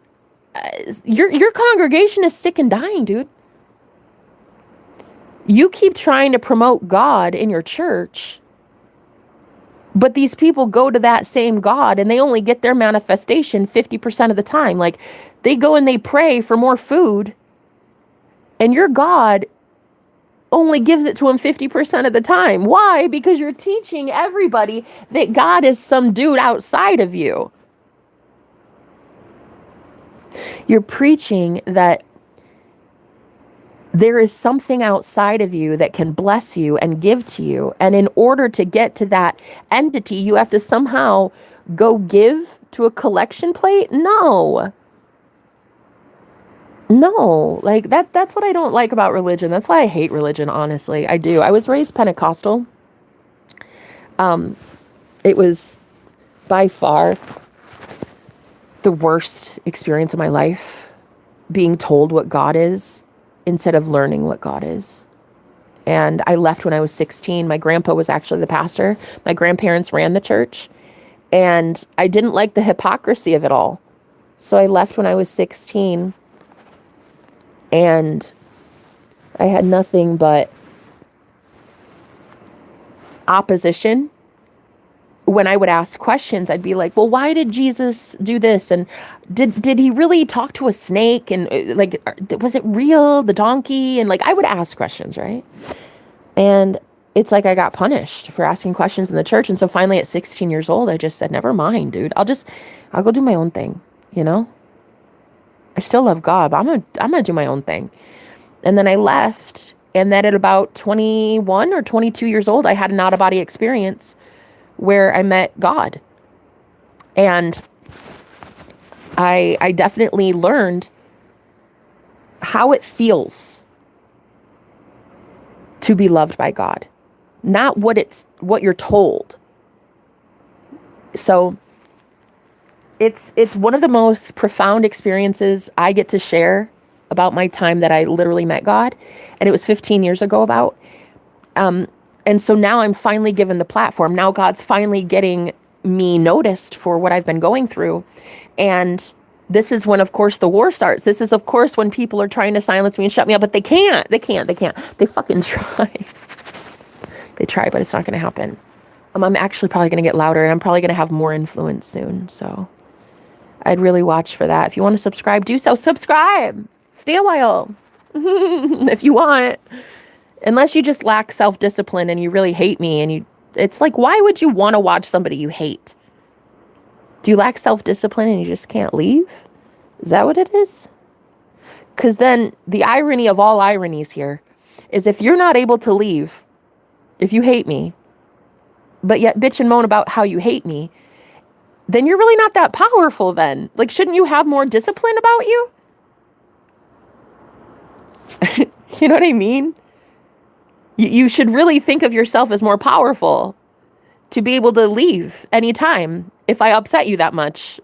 your congregation is sick and dying, dude. You keep trying to promote God in your church, but these people go to that same God and they only get their manifestation 50% of the time. Like they go and they pray for more food, and your God only gives it to them 50% of the time. Why? Because you're teaching everybody that God is some dude outside of you. You're preaching that there is something outside of you that can bless you and give to you. And in order to get to that entity, you have to somehow go give to a collection plate? No, like that's what I don't like about religion. That's why I hate religion, honestly. I do. I was raised Pentecostal. It was by far the worst experience of my life, being told what God is instead of learning what God is. And I left when I was 16. My grandpa was actually the pastor. My grandparents ran the church, and I didn't like the hypocrisy of it all. So I left when I was 16, and I had nothing but opposition. When I would ask questions, I'd be like, well, why did Jesus do this? And did he really talk to a snake? And like, was it real, the donkey? And like, I would ask questions, right? And it's like I got punished for asking questions in the church. And so finally at 16 years old, I just said, never mind, dude. I'll go do my own thing, I still love God, but I'm gonna do my own thing. And then I left. And then at about 21 or 22 years old, I had an out-of-body experience where I met God. And I definitely learned how it feels to be loved by God, not what you're told. So it's one of the most profound experiences I get to share about my time that I literally met God. And it was 15 years ago about. And so now I'm finally given the platform. Now God's finally getting me noticed for what I've been going through. And this is when, of course, the war starts. This is, of course, when people are trying to silence me and shut me up, but they can't. They fucking try. They try, but it's not going to happen. I'm actually probably going to get louder, and I'm probably going to have more influence soon. So I'd really watch for that. If you want to subscribe, do so. Subscribe. Stay a while if you want. Unless you just lack self-discipline and you really hate me, and it's like, why would you want to watch somebody you hate? Do you lack self-discipline and you just can't leave? Is that what it is? Because then the irony of all ironies here is, if you're not able to leave, if you hate me, but yet bitch and moan about how you hate me, then you're really not that powerful then. Like, shouldn't you have more discipline about you? You know what I mean? You should really think of yourself as more powerful to be able to leave anytime if I upset you that much.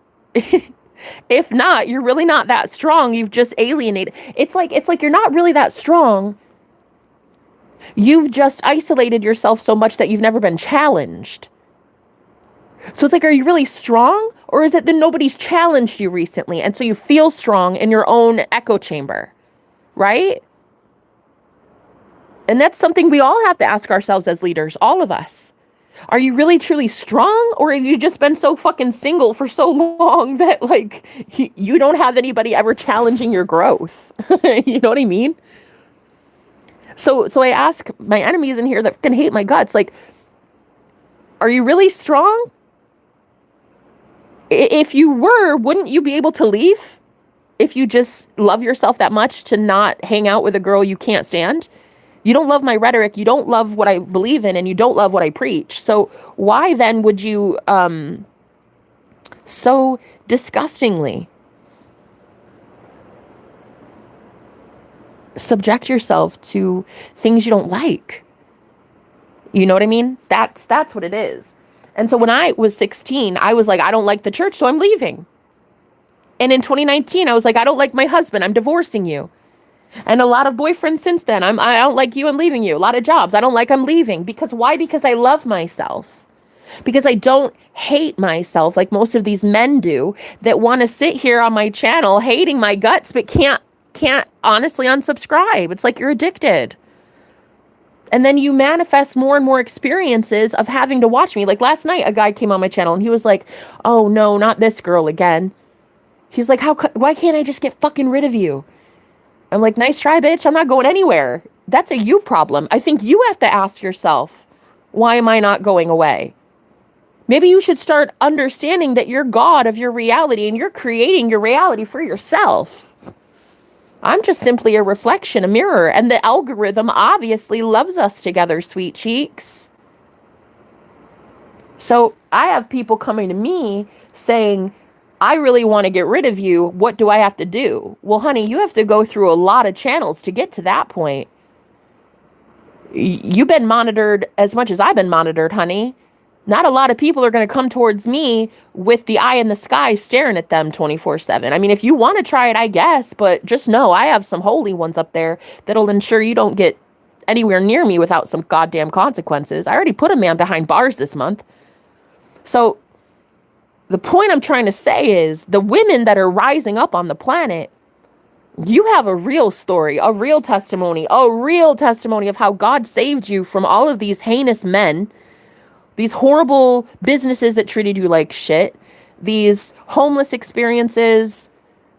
If not, you're really not that strong. You've just alienated. It's like you're not really that strong. You've just isolated yourself so much that you've never been challenged. So it's like, are you really strong? Or is it that nobody's challenged you recently, and so you feel strong in your own echo chamber, right? And that's something we all have to ask ourselves as leaders, all of us. Are you really truly strong, or have you just been so fucking single for so long that like you don't have anybody ever challenging your growth? You know what I mean? So I ask my enemies in here that can hate my guts, like, are you really strong? If you were, wouldn't you be able to leave? If you just love yourself that much to not hang out with a girl you can't stand? You don't love my rhetoric, you don't love what I believe in, and you don't love what I preach. So why then would you so disgustingly subject yourself to things you don't like. You know what I mean? That's what it is. And so when I was 16, I was like, I don't like the church, so I'm leaving. And in 2019, I was like, I don't like my husband, I'm divorcing you. And a lot of boyfriends since then, I don't like you, I'm leaving you. A lot of jobs, I don't like, I'm leaving. Because why? Because I love myself. Because I don't hate myself like most of these men do that want to sit here on my channel hating my guts, but can't honestly unsubscribe. It's like you're addicted. And then you manifest more and more experiences of having to watch me. Like last night, a guy came on my channel and he was like, oh no, not this girl again. He's like, why can't I just get fucking rid of you? I'm like, nice try, bitch. I'm not going anywhere. That's a you problem. I think you have to ask yourself, why am I not going away? Maybe you should start understanding that you're God of your reality and you're creating your reality for yourself. I'm just simply a reflection, a mirror, and the algorithm obviously loves us together, sweet cheeks. So I have people coming to me saying, I really want to get rid of you. What do I have to do? Well, honey, you have to go through a lot of channels to get to that point. You've been monitored as much as I've been monitored, honey. Not a lot of people are going to come towards me with the eye in the sky staring at them 24/7. I mean, if you want to try it, I guess, but just know I have some holy ones up there that'll ensure you don't get anywhere near me without some goddamn consequences. I already put a man behind bars this month. So the point I'm trying to say is the women that are rising up on the planet, you have a real story, a real testimony of how God saved you from all of these heinous men, these horrible businesses that treated you like shit, these homeless experiences,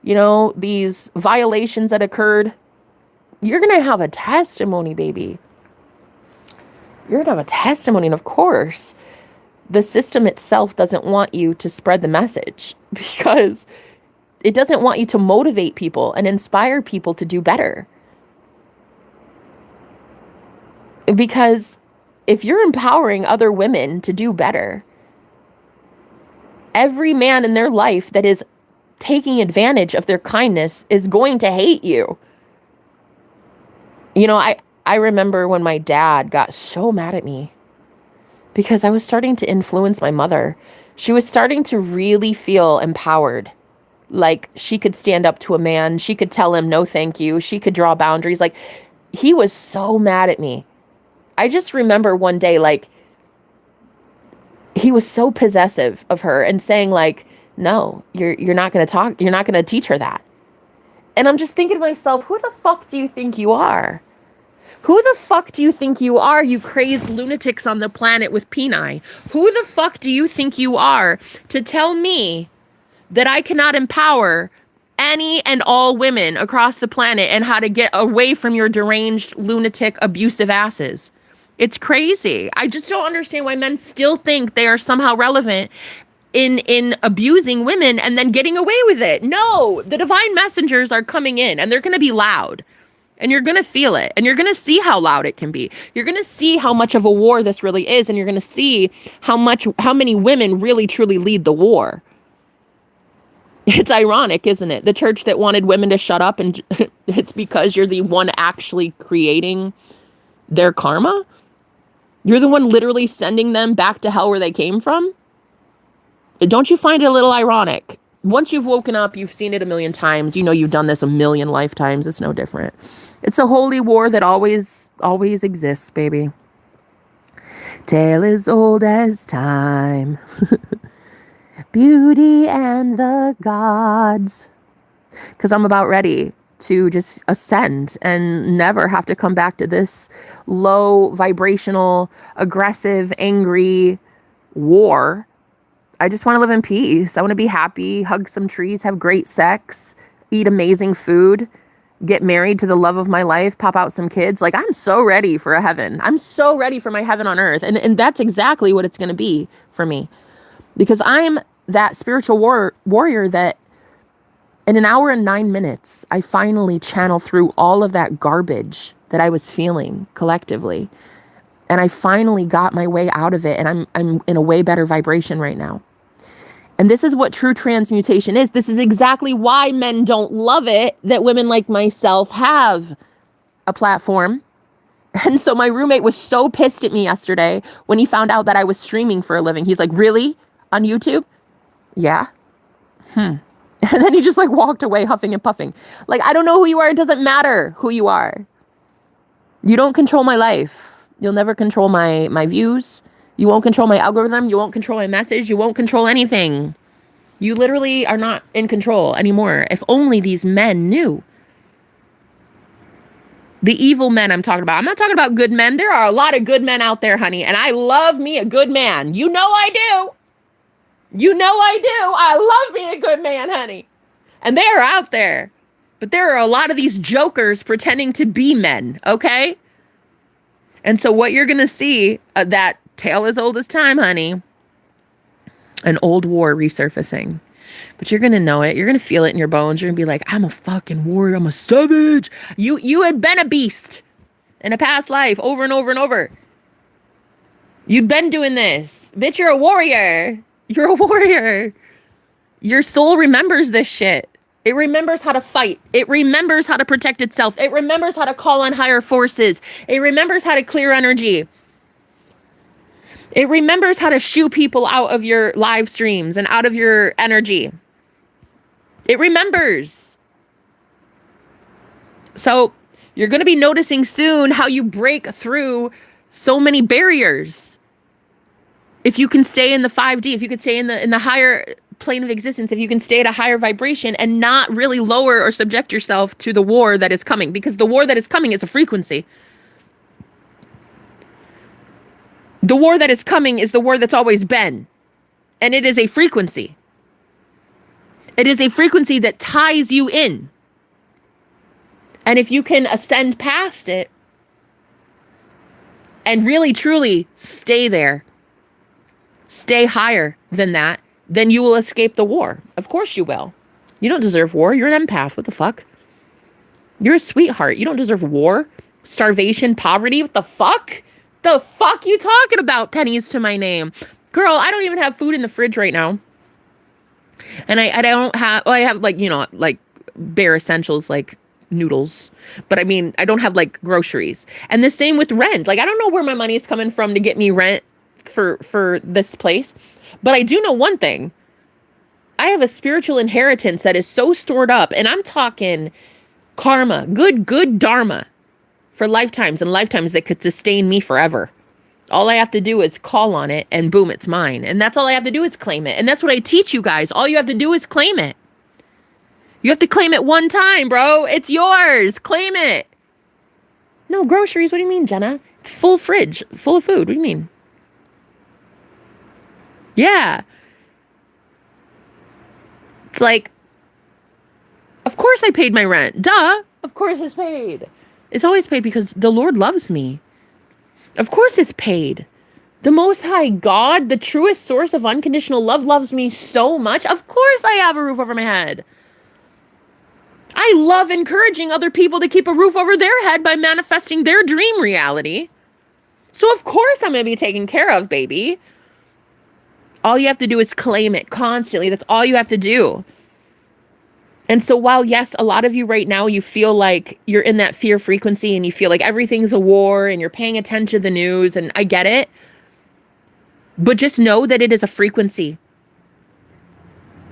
you know, these violations that occurred. You're going to have a testimony, baby. You're going to have a testimony. And of course, the system itself doesn't want you to spread the message because it doesn't want you to motivate people and inspire people to do better. Because if you're empowering other women to do better, every man in their life that is taking advantage of their kindness is going to hate you. You know, I remember when my dad got so mad at me because I was starting to influence my mother. She was starting to really feel empowered. Like she could stand up to a man. She could tell him no thank you. She could draw boundaries. Like he was so mad at me. I just remember one day, like, he was so possessive of her and saying, like, no, you're not going to talk. You're not going to teach her that. And I'm just thinking to myself, who the fuck do you think you are? Who the fuck do you think you are, you crazed lunatics on the planet with peni? Who the fuck do you think you are to tell me that I cannot empower any and all women across the planet and how to get away from your deranged, lunatic, abusive asses? It's crazy. I just don't understand why men still think they are somehow relevant in abusing women and then getting away with it. No, the divine messengers are coming in and they're going to be loud. And you're going to feel it. And you're going to see how loud it can be. You're going to see how much of a war this really is. And you're going to see how many women really truly lead the war. It's ironic, isn't it? The church that wanted women to shut up, and it's because you're the one actually creating their karma. You're the one literally sending them back to hell where they came from. Don't you find it a little ironic? Once you've woken up, you've seen it a million times. You know you've done this a million lifetimes. It's no different. It's a holy war that always exists, baby. Tale as old as time. Beauty and the gods. Because I'm about ready to just ascend and never have to come back to this low vibrational, aggressive, angry war. I just want to live in peace. I want to be happy, hug some trees, have great sex, eat amazing food, get married to the love of my life, pop out some kids. Like, I'm so ready for a heaven. I'm so ready for my heaven on earth. And that's exactly what it's going to be for me. Because I'm that spiritual warrior that in 1 hour and 9 minutes, I finally channel through all of that garbage that I was feeling collectively. And I finally got my way out of it. And I'm in a way better vibration right now. And this is what true transmutation is. This is exactly why men don't love it that women like myself have a platform. And so my roommate was so pissed at me yesterday when he found out that I was streaming for a living. He's like, really? On YouTube? Yeah. And then he just like walked away huffing and puffing. Like, I don't know who you are. It doesn't matter who you are. You don't control my life. You'll never control my views. You won't control my algorithm. You won't control my message. You won't control anything. You literally are not in control anymore. If only these men knew. The evil men I'm talking about. I'm not talking about good men. There are a lot of good men out there, honey. And I love me a good man. You know I do. You know I do. I love me a good man, honey. And they are out there. But there are a lot of these jokers pretending to be men, okay? And so what you're going to see, that tale as old as time, honey, an old war resurfacing. But you're going to know it. You're going to feel it in your bones. You're going to be like, I'm a fucking warrior. I'm a savage. You had been a beast in a past life over and over and over. You'd been doing this. Bitch, you're a warrior. You're a warrior. Your soul remembers this shit. It remembers how to fight. It remembers how to protect itself. It remembers how to call on higher forces. It remembers how to clear energy. It remembers how to shoo people out of your live streams and out of your energy. It remembers. So you're going to be noticing soon how you break through so many barriers. If you can stay in the 5D, if you can stay in the higher plane of existence, if you can stay at a higher vibration and not really lower or subject yourself to the war that is coming, because the war that is coming is a frequency. The war that is coming is the war that's always been, and it is a frequency. It is a frequency that ties you in. And if you can ascend past it and really, truly stay there, stay higher than that, then you will escape the war. Of course you will. You don't deserve war. You're an empath. What the fuck? You're a sweetheart. You don't deserve war, starvation, poverty. What the fuck? The fuck you talking about? Pennies to my name. Girl, I don't even have food in the fridge right now. And I don't have, well, I have like, you know, like bare essentials like noodles. But I mean, I don't have like groceries. And the same with rent. Like, I don't know where my money is coming from to get me rent for this place. But I do know one thing. I have a spiritual inheritance that is so stored up. And I'm talking karma, good dharma for lifetimes and lifetimes that could sustain me forever. All I have to do is call on it and boom, it's mine. And that's all I have to do is claim it. And that's what I teach you guys. All you have to do is claim it. You have to claim it one time, bro. It's yours. Claim it. No, groceries. What do you mean, Jenna? It's full fridge, full of food. What do you mean? Yeah. It's like, of course I paid my rent. Duh. Of course it's paid. It's always paid because the Lord loves me. Of course it's paid. The Most High God, the truest source of unconditional love, loves me so much. Of course I have a roof over my head. I love encouraging other people to keep a roof over their head by manifesting their dream reality. So of course I'm going to be taken care of, baby. All you have to do is claim it constantly. That's all you have to do. And so while, yes, a lot of you right now, you feel like you're in that fear frequency and you feel like everything's a war and you're paying attention to the news, and I get it. But just know that it is a frequency.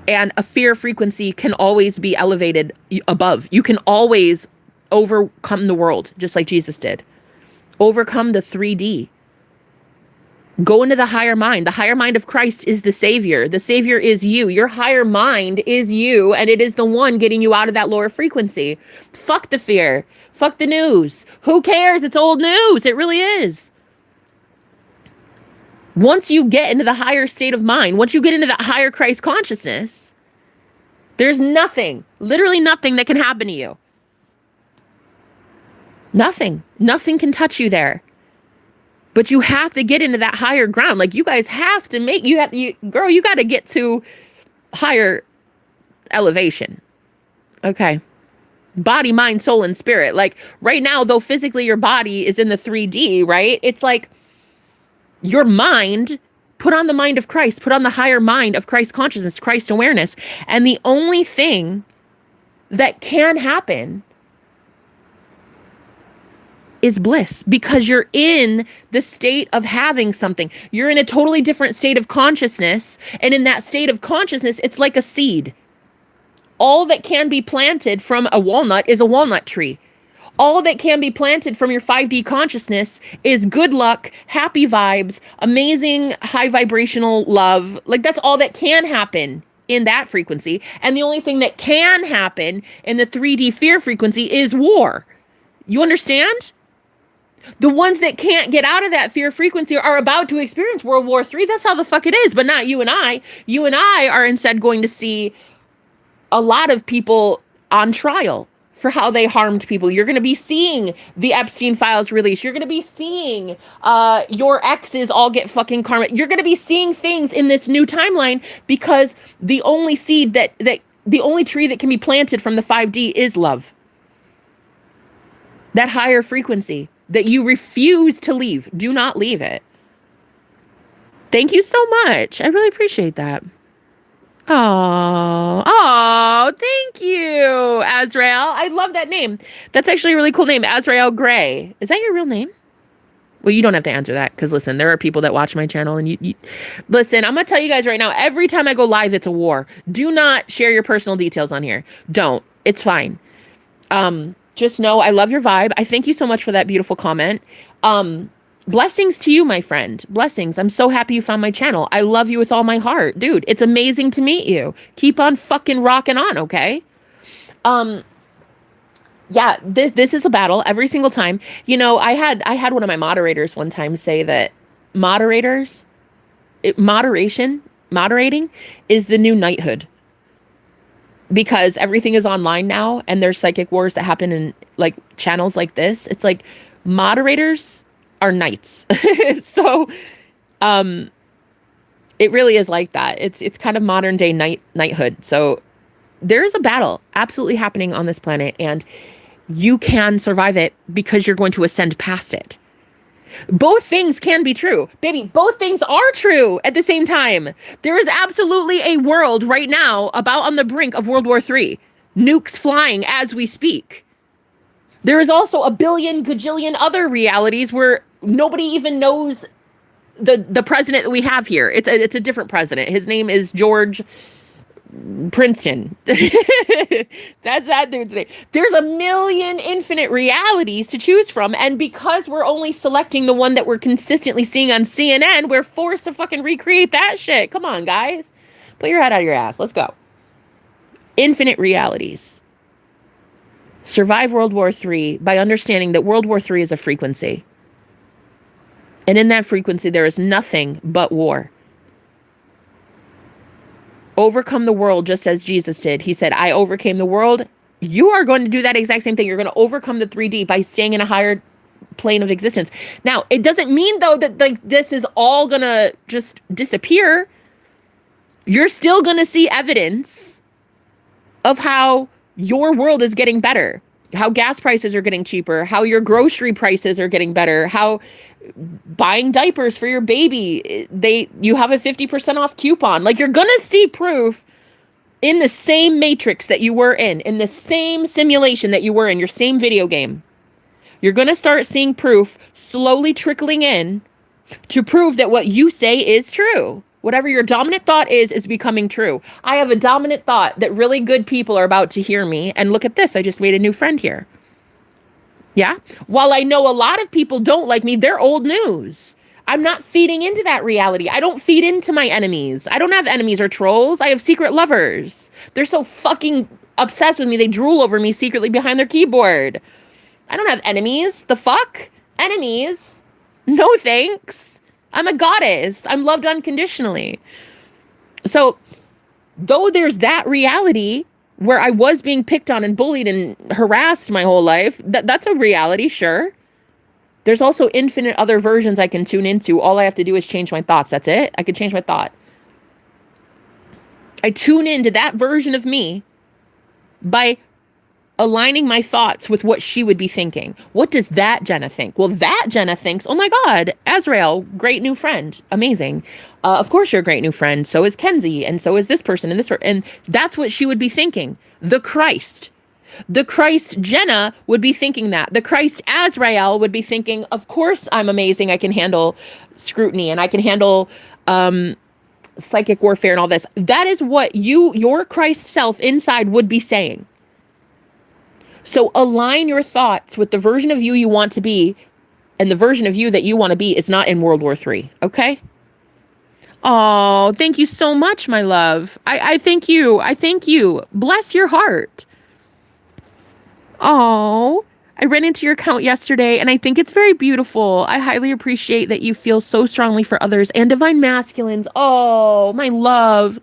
And a fear frequency can always be elevated above. You can always overcome the world, just like Jesus did. Overcome the 3D. Go into the higher mind. The higher mind of Christ is the Savior. The Savior is you. Your higher mind is you, and it is the one getting you out of that lower frequency. Fuck the fear. Fuck the news. Who cares? It's old news. It really is. Once you get into the higher state of mind, once you get into that higher Christ consciousness, there's nothing, literally nothing that can happen to you. Nothing. Nothing can touch you there. But you have to get into that higher ground. Like, you guys have to make, girl, you got to get to higher elevation. Okay. Body, mind, soul, and spirit. Like right now, though physically your body is in the 3D, right? It's like your mind, put on the mind of Christ, put on the higher mind of Christ consciousness, Christ awareness. And the only thing that can happen is bliss because you're in the state of having something. You're in a totally different state of consciousness. And in that state of consciousness, it's like a seed. All that can be planted from a walnut is a walnut tree. All that can be planted from your 5D consciousness is good luck, happy vibes, amazing high vibrational love. Like that's all that can happen in that frequency. And the only thing that can happen in the 3D fear frequency is war. You understand? The ones that can't get out of that fear frequency are about to experience World War III. That's how the fuck it is, but not you and I. You and I are instead going to see a lot of people on trial for how they harmed people. You're going to be seeing the Epstein files released. You're going to be seeing your exes all get fucking karma. You're going to be seeing things in this new timeline because the only seed the only tree that can be planted from the 5D is love. That higher frequency that you refuse to leave. Do not leave it. Thank you so much. I really appreciate that. Oh, thank you, Azrael. I love that name. That's actually a really cool name, Azrael Gray. Is that your real name? Well, you don't have to answer that because listen, there are people that watch my channel and you listen, I'm going to tell you guys right now, every time I go live, it's a war. Do not share your personal details on here. Don't. It's fine. Just know I love your vibe. I thank you so much for that beautiful comment. Blessings to you, my friend. Blessings. I'm so happy you found my channel. I love you with all my heart. Dude, it's amazing to meet you. Keep on fucking rocking on, okay? Yeah, this is a battle every single time. You know, I had one of my moderators one time say that moderating is the new knighthood. Because everything is online now and there's psychic wars that happen in like channels like this. It's like moderators are knights. So it really is like that. It's kind of modern day knighthood. So there is a battle absolutely happening on this planet and you can survive it because you're going to ascend past it. Both things can be true. Baby, both things are true at the same time. There is absolutely a world right now about on the brink of World War III. Nukes flying as we speak. There is also a billion gajillion other realities where nobody even knows the president that we have here. It's a different president. His name is George Princeton. That's that dude's name. There's a million infinite realities to choose from. And because we're only selecting the one that we're consistently seeing on CNN, we're forced to fucking recreate that shit. Come on, guys. Put your head out of your ass. Let's go. Infinite realities. Survive World War III by understanding that World War III is a frequency. And in that frequency, there is nothing but war. Overcome the world just as Jesus did. He said, I overcame the world. You are going to do that exact same thing. You're going to overcome the 3D by staying in a higher plane of existence. Now, it doesn't mean, though, that like this is all going to just disappear. You're still going to see evidence of how your world is getting better, how gas prices are getting cheaper, how your grocery prices are getting better, how buying diapers for your baby, you have a 50% off coupon. Like you're going to see proof in the same matrix that you were in the same simulation that you were in, your same video game. You're going to start seeing proof slowly trickling in to prove that what you say is true. Whatever your dominant thought is becoming true. I have a dominant thought that really good people are about to hear me. And look at this. I just made a new friend here. Yeah. While I know a lot of people don't like me, they're old news. I'm not feeding into that reality. I don't feed into my enemies. I don't have enemies or trolls. I have secret lovers. They're so fucking obsessed with me. They drool over me secretly behind their keyboard. I don't have enemies. The fuck? Enemies? No thanks. I'm a goddess. I'm loved unconditionally. So, though there's that reality where I was being picked on and bullied and harassed my whole life, that's a reality, sure. There's also infinite other versions I can tune into. All I have to do is change my thoughts. That's it. I can change my thought. I tune into that version of me by aligning my thoughts with what she would be thinking. What does that Jenna think? Well, that Jenna thinks, oh my God, Azrael, great new friend. Amazing. Of course you're a great new friend. So is Kenzie. And so is this person and this person. And that's what she would be thinking. The Christ. The Christ Jenna would be thinking that. The Christ Azrael would be thinking, of course I'm amazing. I can handle scrutiny and I can handle psychic warfare and all this. That is what your Christ self inside would be saying. So align your thoughts with the version of you want to be, and the version of you that you want to be is not in World War III, okay? Oh, thank you so much, my love. I thank you. I thank you. Bless your heart. Oh, I ran into your account yesterday and I think it's very beautiful. I highly appreciate that you feel so strongly for others and divine masculines. Oh, my love.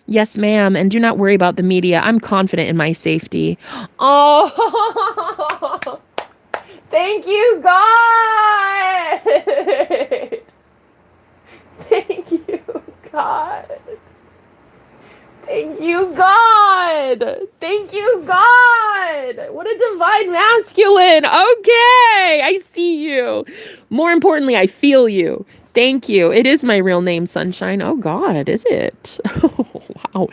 Yes, ma'am. And do not worry about the media. I'm confident in my safety. Oh, thank you, God. Thank you, God. Thank you, God. Thank you, God. What a divine masculine. Okay, I see you. More importantly, I feel you. Thank you. It is my real name, Sunshine. Oh, God, is it? Oh, wow.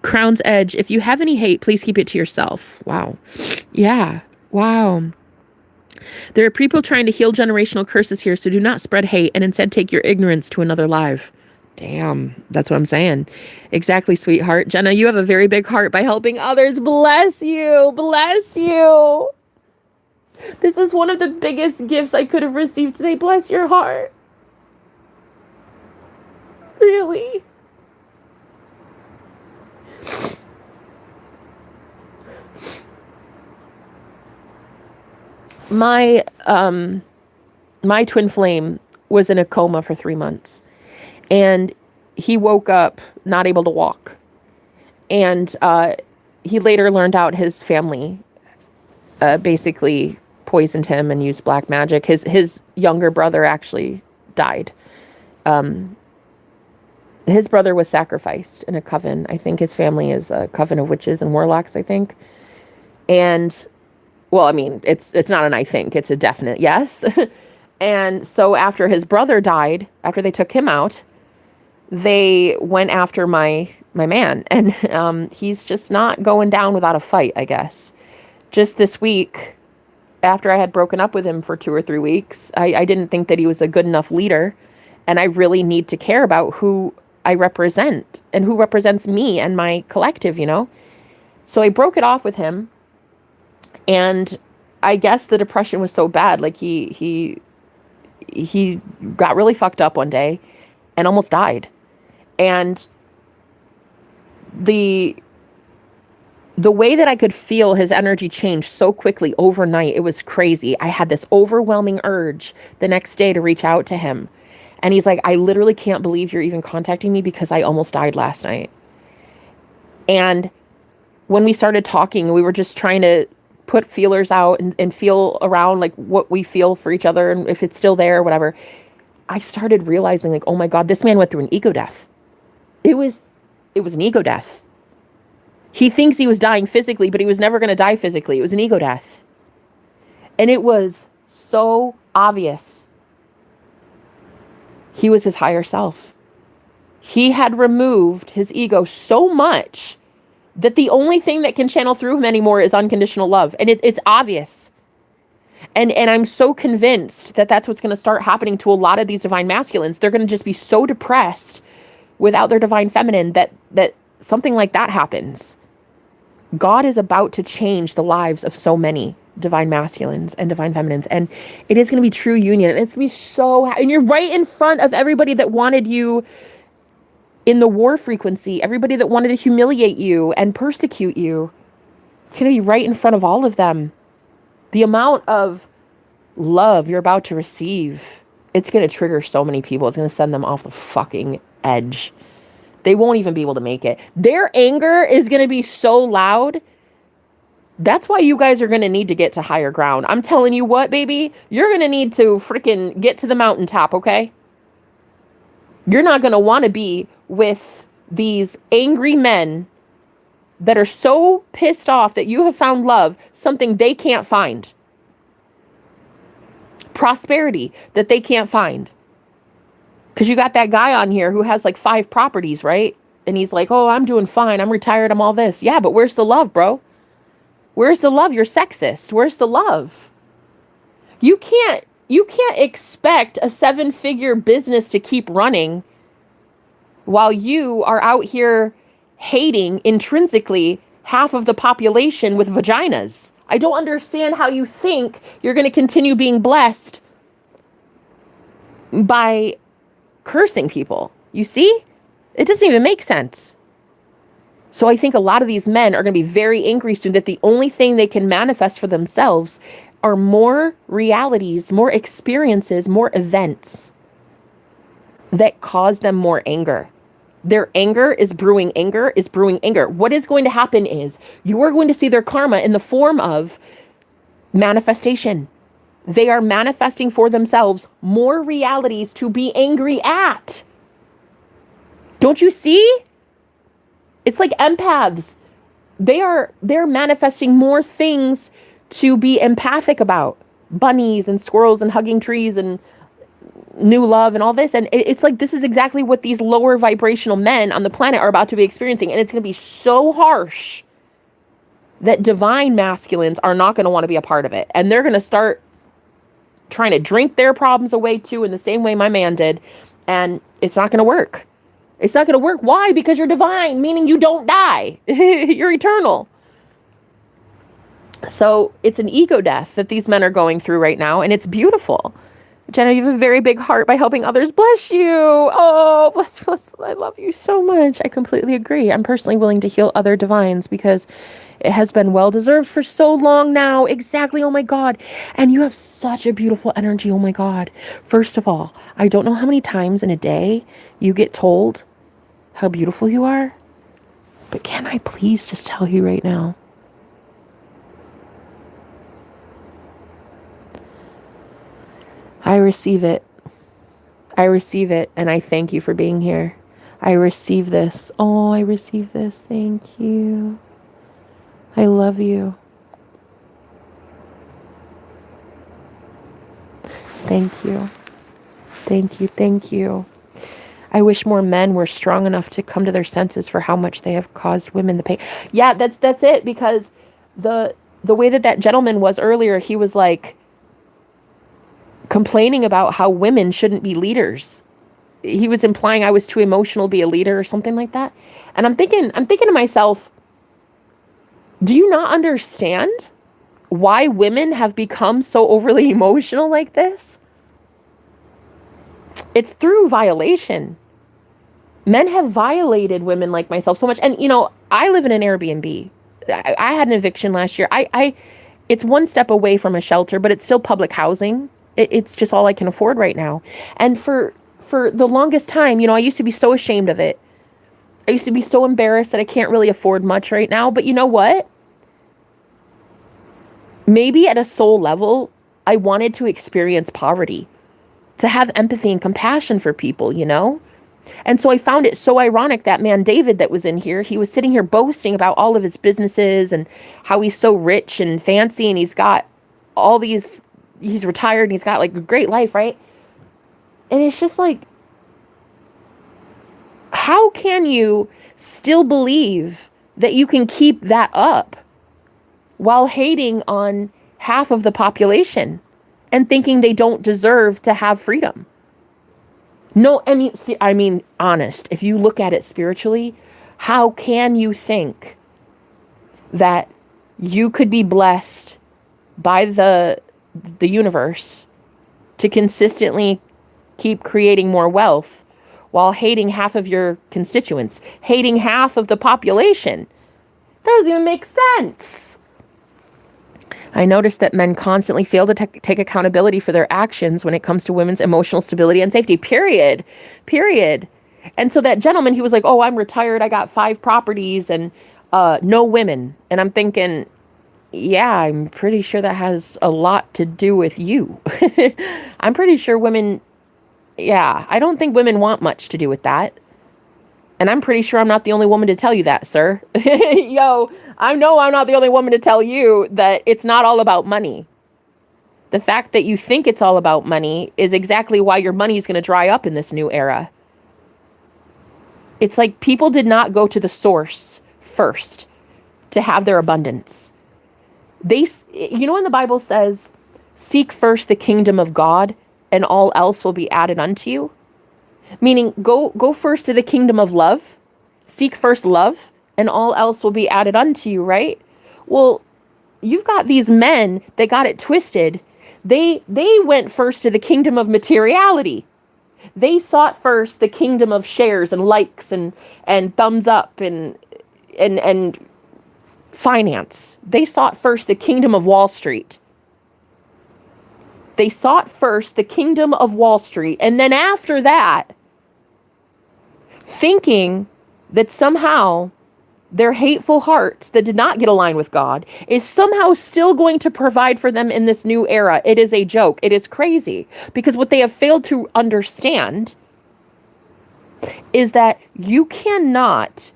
Crown's Edge. If you have any hate, please keep it to yourself. Wow. Yeah. Wow. There are people trying to heal generational curses here, so do not spread hate and instead take your ignorance to another life. Damn, that's what I'm saying. Exactly, sweetheart. Jenna, you have a very big heart by helping others. Bless you. Bless you. This is one of the biggest gifts I could have received today. Bless your heart. Really? My twin flame was in a coma for 3 months. And he woke up not able to walk. And he later learned out his family basically poisoned him and used black magic. His younger brother actually died. His brother was sacrificed in a coven. I think his family is a coven of witches and warlocks, I think. And, well, I mean, it's not an I think. It's a definite yes. And so after his brother died, after they took him out, they went after my man, and he's just not going down without a fight, I guess. Just this week, after I had broken up with him for 2 or 3 weeks, I didn't think that he was a good enough leader, and I really need to care about who I represent and who represents me and my collective, you know? So I broke it off with him, and I guess the depression was so bad, like he got really fucked up one day and almost died. And the way that I could feel his energy change so quickly overnight, it was crazy. I had this overwhelming urge the next day to reach out to him. And he's like, I literally can't believe you're even contacting me because I almost died last night. And when we started talking, we were just trying to put feelers out and feel around like what we feel for each other and if it's still there or whatever. I started realizing like, oh my God, this man went through an ego death. It was an ego death. He thinks he was dying physically, but he was never going to die physically. It was an ego death. And it was so obvious. He was his higher self. He had removed his ego so much that the only thing that can channel through him anymore is unconditional love. And it's obvious. And I'm so convinced that that's what's going to start happening to a lot of these divine masculines. They're going to just be so depressed without their divine feminine that something like that happens. God is about to change the lives of so many divine masculines and divine feminines. And it is going to be true union. And it's going to be so, and you're right in front of everybody that wanted you in the war frequency, everybody that wanted to humiliate you and persecute you. It's going to be right in front of all of them. The amount of love you're about to receive, it's going to trigger so many people. It's going to send them off the fucking edge. They won't even be able to make it. Their anger is going to be so loud. That's why you guys are going to need to get to higher ground. I'm telling you what, baby, you're going to need to freaking get to the mountaintop, okay? You're not going to want to be with these angry men that are so pissed off that you have found love, something they can't find. Prosperity that they can't find. Because you got that guy on here who has like 5 properties, right? And he's like, oh, I'm doing fine. I'm retired. I'm all this. Yeah, but where's the love, bro? Where's the love? You're sexist. Where's the love? You can't expect a 7-figure business to keep running while you are out here hating intrinsically half of the population with vaginas. I don't understand how you think you're going to continue being blessed by cursing people. You see? It doesn't even make sense. So I think a lot of these men are going to be very angry soon that the only thing they can manifest for themselves are more realities, more experiences, more events that cause them more anger. Their anger is brewing anger, is brewing anger. What is going to happen is you are going to see their karma in the form of manifestation. They are manifesting for themselves more realities to be angry at. Don't you see? It's like empaths. They're manifesting more things to be empathic about. Bunnies and squirrels and hugging trees and new love and all this. And it's like, this is exactly what these lower vibrational men on the planet are about to be experiencing. And it's going to be so harsh that divine masculines are not going to want to be a part of it. And they're going to start trying to drink their problems away too, in the same way my man did. And it's not going to work. It's not going to work. Why? Because you're divine, meaning you don't die. You're eternal. So it's an ego death that these men are going through right now. And it's beautiful. Jenna, you have a very big heart by helping others. Bless you. Oh, bless. I love you so much. I completely agree. I'm personally willing to heal other divines because it has been well-deserved for so long now. Exactly. Oh my God. And you have such a beautiful energy. Oh my God. First of all, I don't know how many times in a day you get told how beautiful you are, but can I please just tell you right now? I receive it. I receive it, and I thank you for being here. I receive this. Oh, I receive this. Thank you. I love you. Thank you. Thank you. Thank you. I wish more men were strong enough to come to their senses for how much they have caused women the pain. Yeah, that's it, because the way that gentleman was earlier, he was like complaining about how women shouldn't be leaders. He was implying I was too emotional to be a leader or something like that. And I'm thinking to myself, do you not understand why women have become so overly emotional like this? It's through violation. Men have violated women like myself so much. And, I live in an Airbnb. I had an eviction last year. It's one step away from a shelter, but it's still public housing. It's just all I can afford right now. And for the longest time, I used to be so ashamed of it. I used to be so embarrassed that I can't really afford much right now. But you know what? Maybe at a soul level, I wanted to experience poverty, to have empathy and compassion for people, And so I found it so ironic that man David that was in here, he was sitting here boasting about all of his businesses and how he's so rich and fancy and he's got all these, he's retired and he's got like a great life, right? And it's just like, how can you still believe that you can keep that up while hating on half of the population and thinking they don't deserve to have freedom? No, I mean, honest, if you look at it spiritually, how can you think that you could be blessed by the universe to consistently keep creating more wealth while hating half of your constituents, hating half of the population? That doesn't even make sense. I noticed that men constantly fail to take accountability for their actions when it comes to women's emotional stability and safety, period. And so that gentleman, he was like, oh, I'm retired. I got 5 properties and no women. And I'm thinking, yeah, I'm pretty sure that has a lot to do with you. I'm pretty sure women, I don't think women want much to do with that. And I'm pretty sure I'm not the only woman to tell you that, sir. Yo, I know I'm not the only woman to tell you that it's not all about money. The fact that you think it's all about money is exactly why your money is going to dry up in this new era. It's like people did not go to the source first to have their abundance. You know, when the Bible says, seek first the kingdom of God and all else will be added unto you, meaning go first to the kingdom of love, seek first love, and all else will be added unto you, right? Well, you've got these men that got it twisted. They went first to the kingdom of materiality. They sought first the kingdom of shares and likes and thumbs up and finance. They sought first the kingdom of Wall Street. They sought first the kingdom of Wall Street, and then after that, thinking that somehow their hateful hearts that did not get aligned with God is somehow still going to provide for them in this new era. It is a joke. It is crazy. Because what they have failed to understand is that you cannot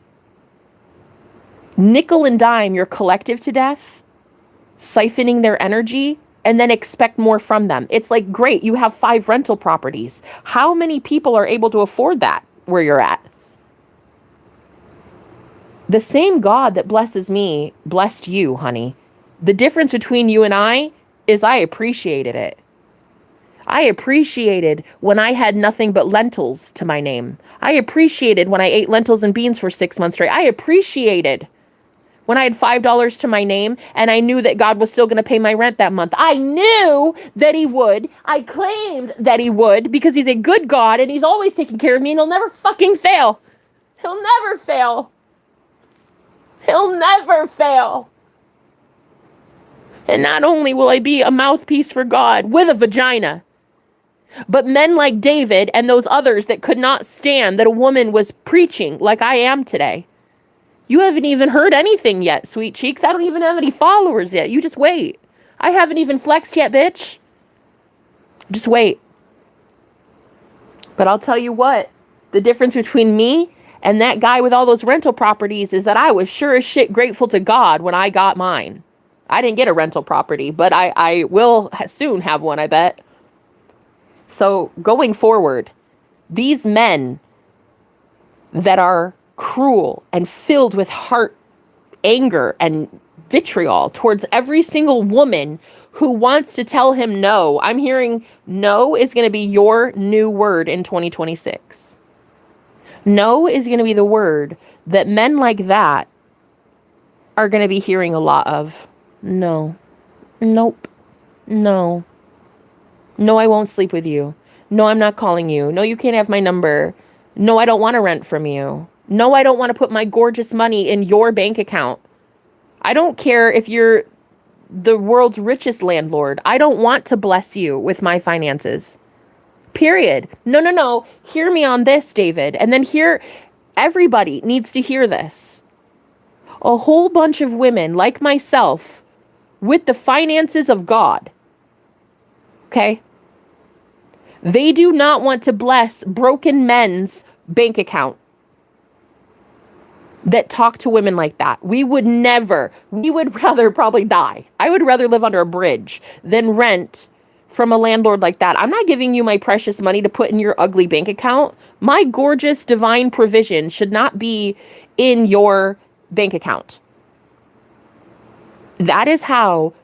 nickel and dime your collective to death, siphoning their energy, and then expect more from them. It's like, great, you have 5 rental properties. How many people are able to afford that where you're at? The same God that blesses me blessed you, honey. The difference between you and I is I appreciated it. I appreciated when I had nothing but lentils to my name. I appreciated when I ate lentils and beans for 6 months straight. I appreciated when I had $5 to my name and I knew that God was still going to pay my rent that month. I knew that he would. I claimed that he would because he's a good God and he's always taking care of me and he'll never fucking fail. He'll never fail. He'll never fail. And not only will I be a mouthpiece for God with a vagina, but men like David and those others that could not stand that a woman was preaching like I am today. You haven't even heard anything yet, sweet cheeks. I don't even have any followers yet. You just wait. I haven't even flexed yet, bitch. Just wait. But I'll tell you what, the difference between me and that guy with all those rental properties is that I was sure as shit grateful to God when I got mine. I didn't get a rental property, but I will soon have one, I bet. So going forward, these men that are cruel and filled with heart, anger, and vitriol towards every single woman who wants to tell him no, I'm hearing no is going to be your new word in 2026. No is going to be the word that men like that are going to be hearing a lot of. No. Nope. No. No, I won't sleep with you. No, I'm not calling you. No, you can't have my number. No, I don't want to rent from you. No, I don't want to put my gorgeous money in your bank account. I don't care if you're the world's richest landlord. I don't want to bless you with my finances. Period. No. Hear me on this, David. And then everybody needs to hear this. A whole bunch of women like myself with the finances of God. Okay? They do not want to bless broken men's bank account that talk to women like that. We would rather probably die. I would rather live under a bridge than rent from a landlord like that. I'm not giving you my precious money to put in your ugly bank account. My gorgeous divine provision should not be in your bank account. That is how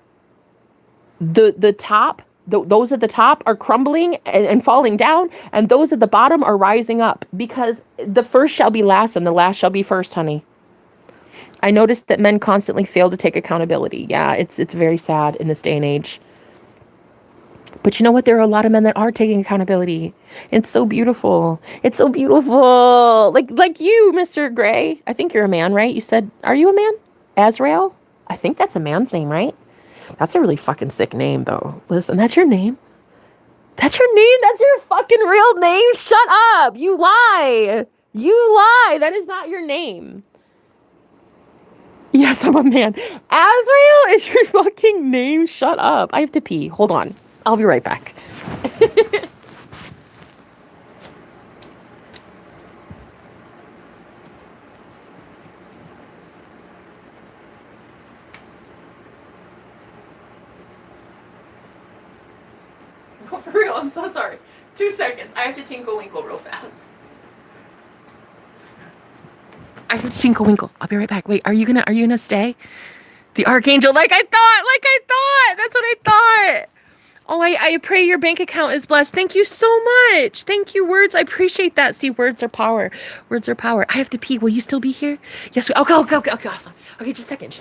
the top, those at the top are crumbling and falling down, and those at the bottom are rising up, because the first shall be last and the last shall be first, honey. I noticed that men constantly fail to take accountability. Yeah, it's very sad in this day and age. But you know what? There are a lot of men that are taking accountability. It's so beautiful. It's so beautiful. Like you, Mr. Gray. I think you're a man, right? You said, are you a man? Azrael? I think that's a man's name, right? That's a really fucking sick name, though. Listen, that's your name? That's your name? That's your fucking real name? Shut up. You lie. You lie. That is not your name. Yes, I'm a man. Azrael is your fucking name? Shut up. I have to pee. Hold on. I'll be right back. No, for real, I'm so sorry. 2 seconds. I have to tinkle winkle real fast. I have to tinkle winkle. I'll be right back. Wait, are you gonna stay? The archangel, like I thought. That's what I thought. Oh, I pray your bank account is blessed. Thank you so much. Thank you, words. I appreciate that. See, words are power. Words are power. I have to pee. Will you still be here? Yes. Okay, awesome. Okay, just a second.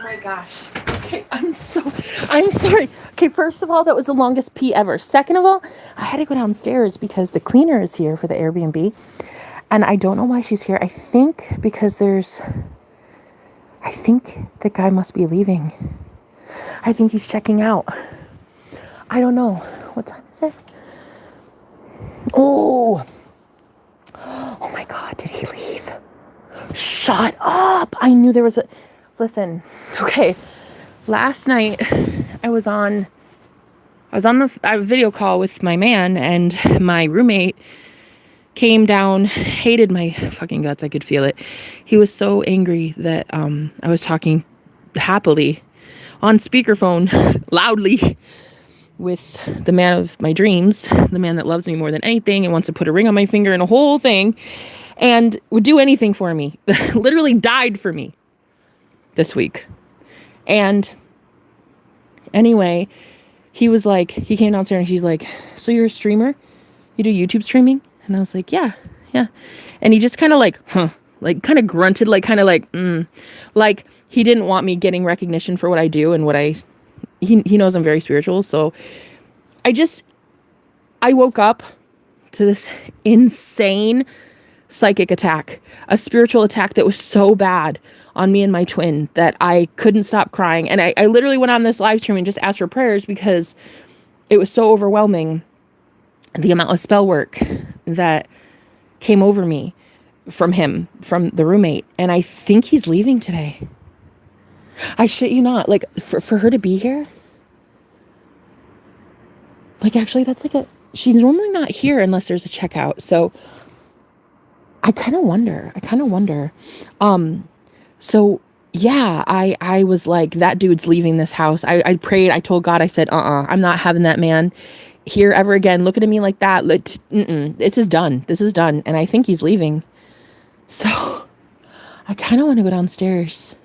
Oh my gosh. Okay, I'm sorry. Okay, first of all, that was the longest pee ever. Second of all, I had to go downstairs because the cleaner is here for the Airbnb. And I don't know why she's here. I think because I think the guy must be leaving. I think he's checking out. I don't know. What time is it? Oh my God, did he leave? Shut up. I knew there was listen, okay. Last night I was on the video call with my man, and my roommate came down, hated my fucking guts. I could feel it. He was so angry that I was talking happily on speakerphone loudly with the man of my dreams, the man that loves me more than anything and wants to put a ring on my finger and a whole thing, and would do anything for me. Literally died for me this week. And anyway, he was like, he came downstairs and he's like, so you're a streamer? You do YouTube streaming? And I was like, yeah. And he just kind of like, like kind of grunted, like kind of like, like he didn't want me getting recognition for what I do and what he knows I'm very spiritual. So I woke up to this insane psychic attack, a spiritual attack that was so bad on me and my twin that I couldn't stop crying. And I literally went on this live stream and just asked for prayers because it was so overwhelming, the amount of spell work that came over me from him, from the roommate. And I think he's leaving today. I shit you not. Like, for her to be here, like, actually, that's like she's normally not here unless there's a checkout. So I kind of wonder. So yeah, I was like, that dude's leaving this house. I prayed, I told God, I said, I'm not having that man here ever again looking at me like that. This is done. And I think he's leaving. So I kind of want to go downstairs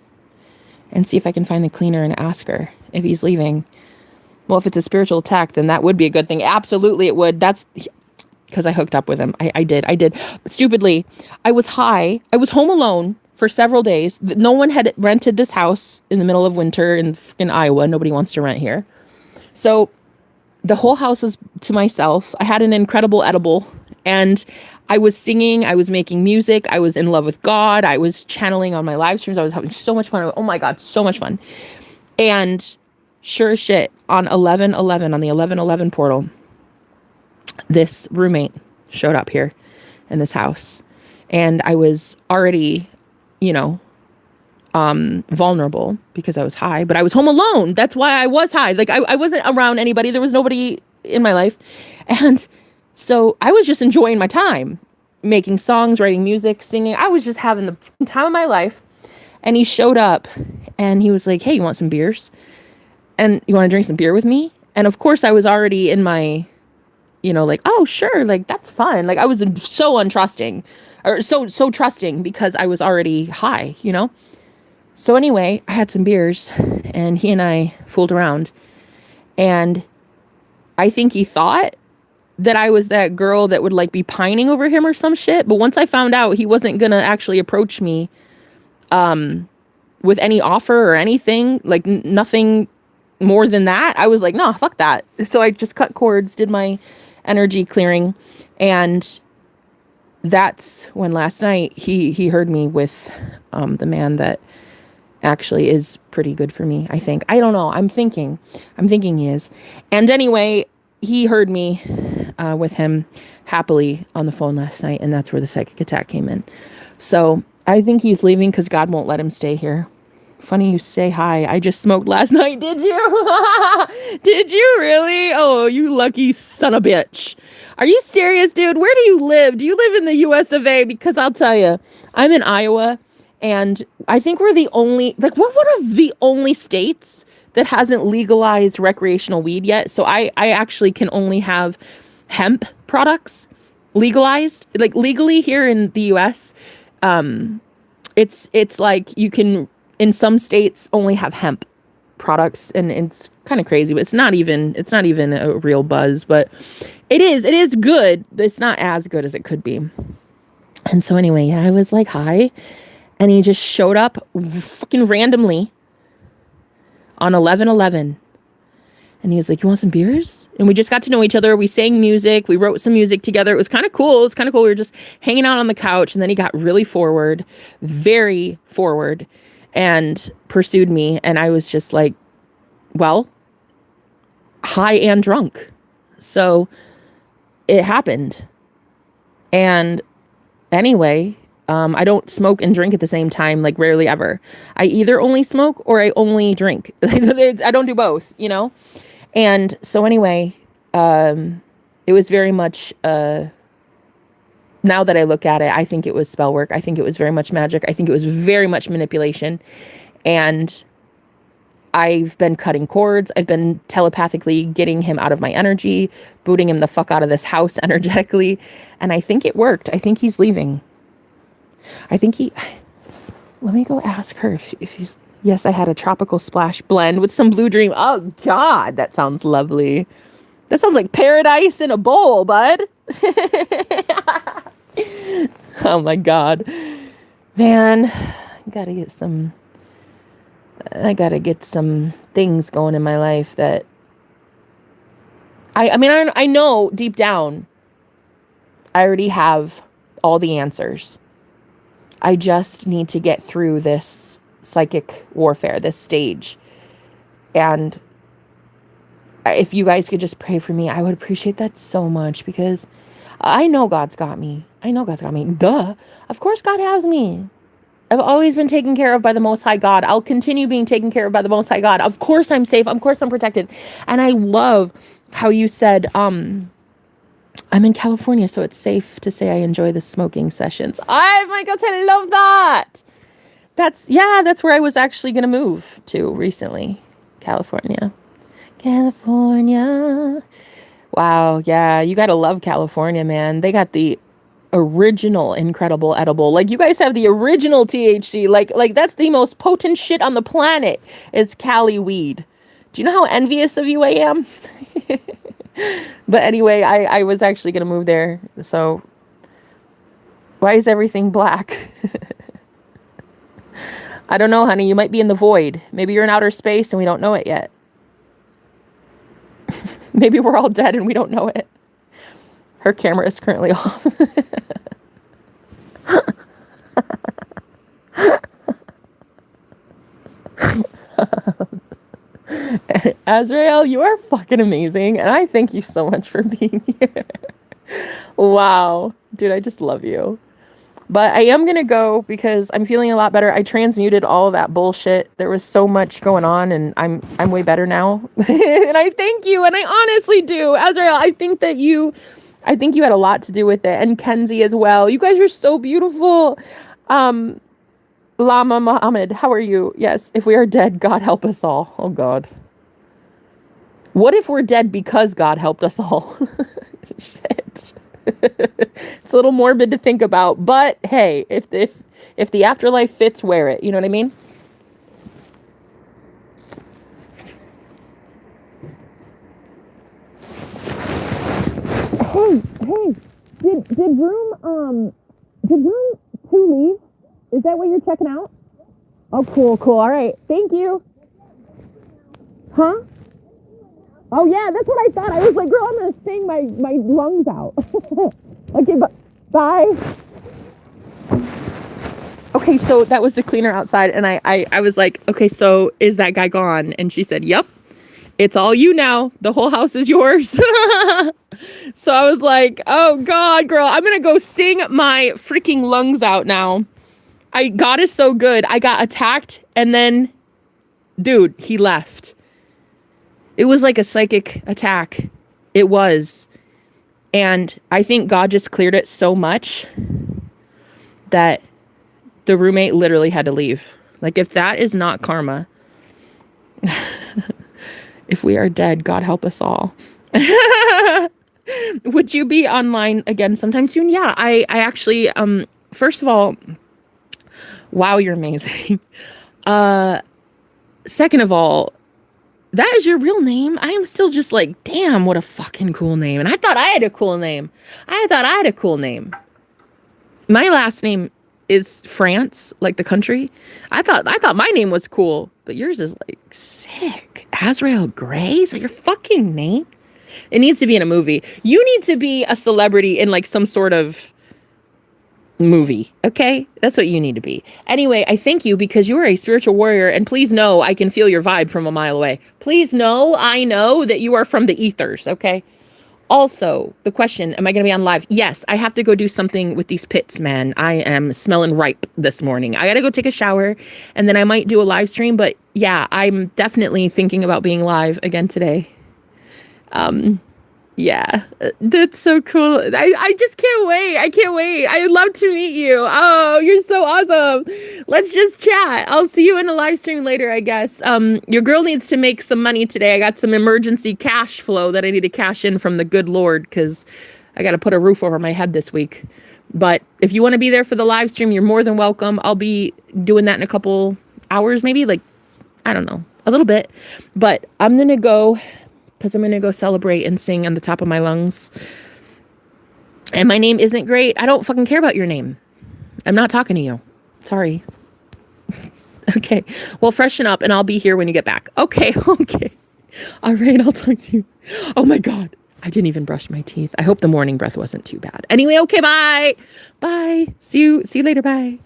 and see if I can find the cleaner and ask her if he's leaving. Well, if it's a spiritual attack, then that would be a good thing. Absolutely it would. That's because I hooked up with him. I did. Stupidly, I was high. I was home alone for several days. No one had rented this house in the middle of winter in Iowa. Nobody wants to rent here. So the whole house was to myself. I had an incredible edible, and I was singing. I was making music. I was in love with God. I was channeling on my live streams. I was having so much fun. Oh my God, so much fun. And sure as shit, on 11/11, on the 11/11 portal, this roommate showed up here in this house. And I was already, vulnerable because I was high, but I was home alone. That's why I was high. Like, I wasn't around anybody. There was nobody in my life. And so I was just enjoying my time, making songs, writing music, singing. I was just having the time of my life. And he showed up and he was like, hey, you want some beers? And you want to drink some beer with me? And of course I was already in my, like, oh, sure. Like, that's fun. Like, I was so untrusting, or so trusting because I was already high, So anyway, I had some beers and he and I fooled around, and I think he thought that I was that girl that would like be pining over him or some shit. But once I found out he wasn't going to actually approach me, with any offer or anything, like nothing more than that, I was like, no, fuck that. So I just cut cords, did my energy clearing. And that's when last night he heard me with the man that actually is pretty good for me, I think. I don't know. I'm thinking he is. And anyway, he heard me with him happily on the phone last night, and that's where the psychic attack came in. So I think he's leaving because God won't let him stay here. Funny you say hi. I just smoked last night. Did you? Did you really? Oh, you lucky son of a bitch. Are you serious, dude? Where do you live? Do you live in the US of A? Because I'll tell you, I'm in Iowa, and I think we're one of the only states that hasn't legalized recreational weed yet. So I actually can only have hemp products legalized, like legally here in the US. It's like you can, in some states, only have hemp products, and it's kind of crazy, but it's not even a real buzz, but it is good. It's not as good as it could be. And so anyway, yeah, I was like, hi, and he just showed up fucking randomly on 11/11. And he was like, you want some beers? And we just got to know each other. We sang music. We wrote some music together. It was kind of cool. We were just hanging out on the couch. And then he got really forward, very forward, and pursued me. And I was just like, well, high and drunk. So it happened. And anyway, I don't smoke and drink at the same time, like rarely ever. I either only smoke or I only drink. I don't do both, And so anyway, it was very much, now that I look at it, I think it was spell work. I think it was very much magic. I think it was very much manipulation. And I've been cutting cords. I've been telepathically getting him out of my energy, booting him the fuck out of this house energetically. And I think it worked. I think he's leaving. Let me go ask her if she's, yes, I had a tropical splash blend with some Blue Dream. Oh God, that sounds lovely. That sounds like paradise in a bowl, bud. Oh my God, man, I gotta get some things going in my life that I know deep down I already have all the answers. I just need to get through this psychic warfare, this stage. And if you guys could just pray for me, I would appreciate that so much, because I know God's got me. I know God's got me. Duh. Of course God has me. I've always been taken care of by the Most High God. I'll continue being taken care of by the Most High God. Of course I'm safe. Of course I'm protected. And I love how you said, I'm in California, so it's safe to say I enjoy the smoking sessions. Oh my God, I love that. That's where I was actually going to move to recently. California. Wow, yeah, you gotta love California, man. They got the original incredible edible. Like, you guys have the original THC. Like that's the most potent shit on the planet is Cali weed. Do you know how envious of you I am? But anyway, I was actually gonna move there. So why is everything black? I don't know, honey. You might be in the void. Maybe you're in outer space and we don't know it yet. Maybe we're all dead and we don't know it. Her camera is currently off. Azrael, you are fucking amazing. And I thank you so much for being here. Wow. Dude, I just love you. But I am going to go because I'm feeling a lot better. I transmuted all of that bullshit. There was so much going on and I'm way better now. And I thank you. And I honestly do. Azrael, I think you had a lot to do with it. And Kenzie as well. You guys are so beautiful. Lama Muhammad, how are you? Yes, if we are dead, God help us all. Oh, God. What if we're dead because God helped us all? Shit. It's a little morbid to think about, but hey, if the afterlife fits, wear it. You know what I mean? Hey, did room 2 leave? Is that what you're checking out? Oh, cool. All right, thank you. Huh? Oh yeah, that's what I thought. I was like, girl, I'm gonna sing my lungs out. Okay, bye. Okay, so that was the cleaner outside, and I was like, okay, so is that guy gone? And she said, yep, it's all you now. The whole house is yours. So I was like, oh God, girl, I'm gonna go sing my freaking lungs out now. God is so good. I got attacked, and then, dude, he left. It was like a psychic attack. It was. And I think God just cleared it so much that the roommate literally had to leave. Like, if that is not karma, if we are dead, God help us all. Would you be online again sometime soon? Yeah, I actually, first of all, wow, you're amazing. Second of all, that is your real name? I am still just like, damn, what a fucking cool name. And I thought I had a cool name. My last name is France, like the country. I thought my name was cool, but yours is like sick. Azrael Gray? Is that your fucking name? It needs to be in a movie. You need to be a celebrity in like some sort of movie, okay? That's what you need to be. Anyway, I thank you because you are a spiritual warrior, and please know I can feel your vibe from a mile away. Please know I know that you are from the ethers, okay? Also, the question, am I going to be on live? Yes, I have to go do something with these pits, man. I am smelling ripe this morning. I got to go take a shower, and then I might do a live stream, but yeah, I'm definitely thinking about being live again today. Yeah, that's so cool. I just can't wait. I can't wait. I would love to meet you. Oh, you're so awesome. Let's just chat. I'll see you in a live stream later, I guess. Your girl needs to make some money today. I got some emergency cash flow that I need to cash in from the good Lord because I got to put a roof over my head this week. But if you want to be there for the live stream, you're more than welcome. I'll be doing that in a couple hours, maybe, like, I don't know, a little bit. But I'm going to go because I'm going to go celebrate and sing on the top of my lungs. And my name isn't great. I don't fucking care about your name. I'm not talking to you. Sorry. Okay. Well, freshen up and I'll be here when you get back. Okay. All right. I'll talk to you. Oh my God. I didn't even brush my teeth. I hope the morning breath wasn't too bad. Anyway, okay. Bye. See you later. Bye.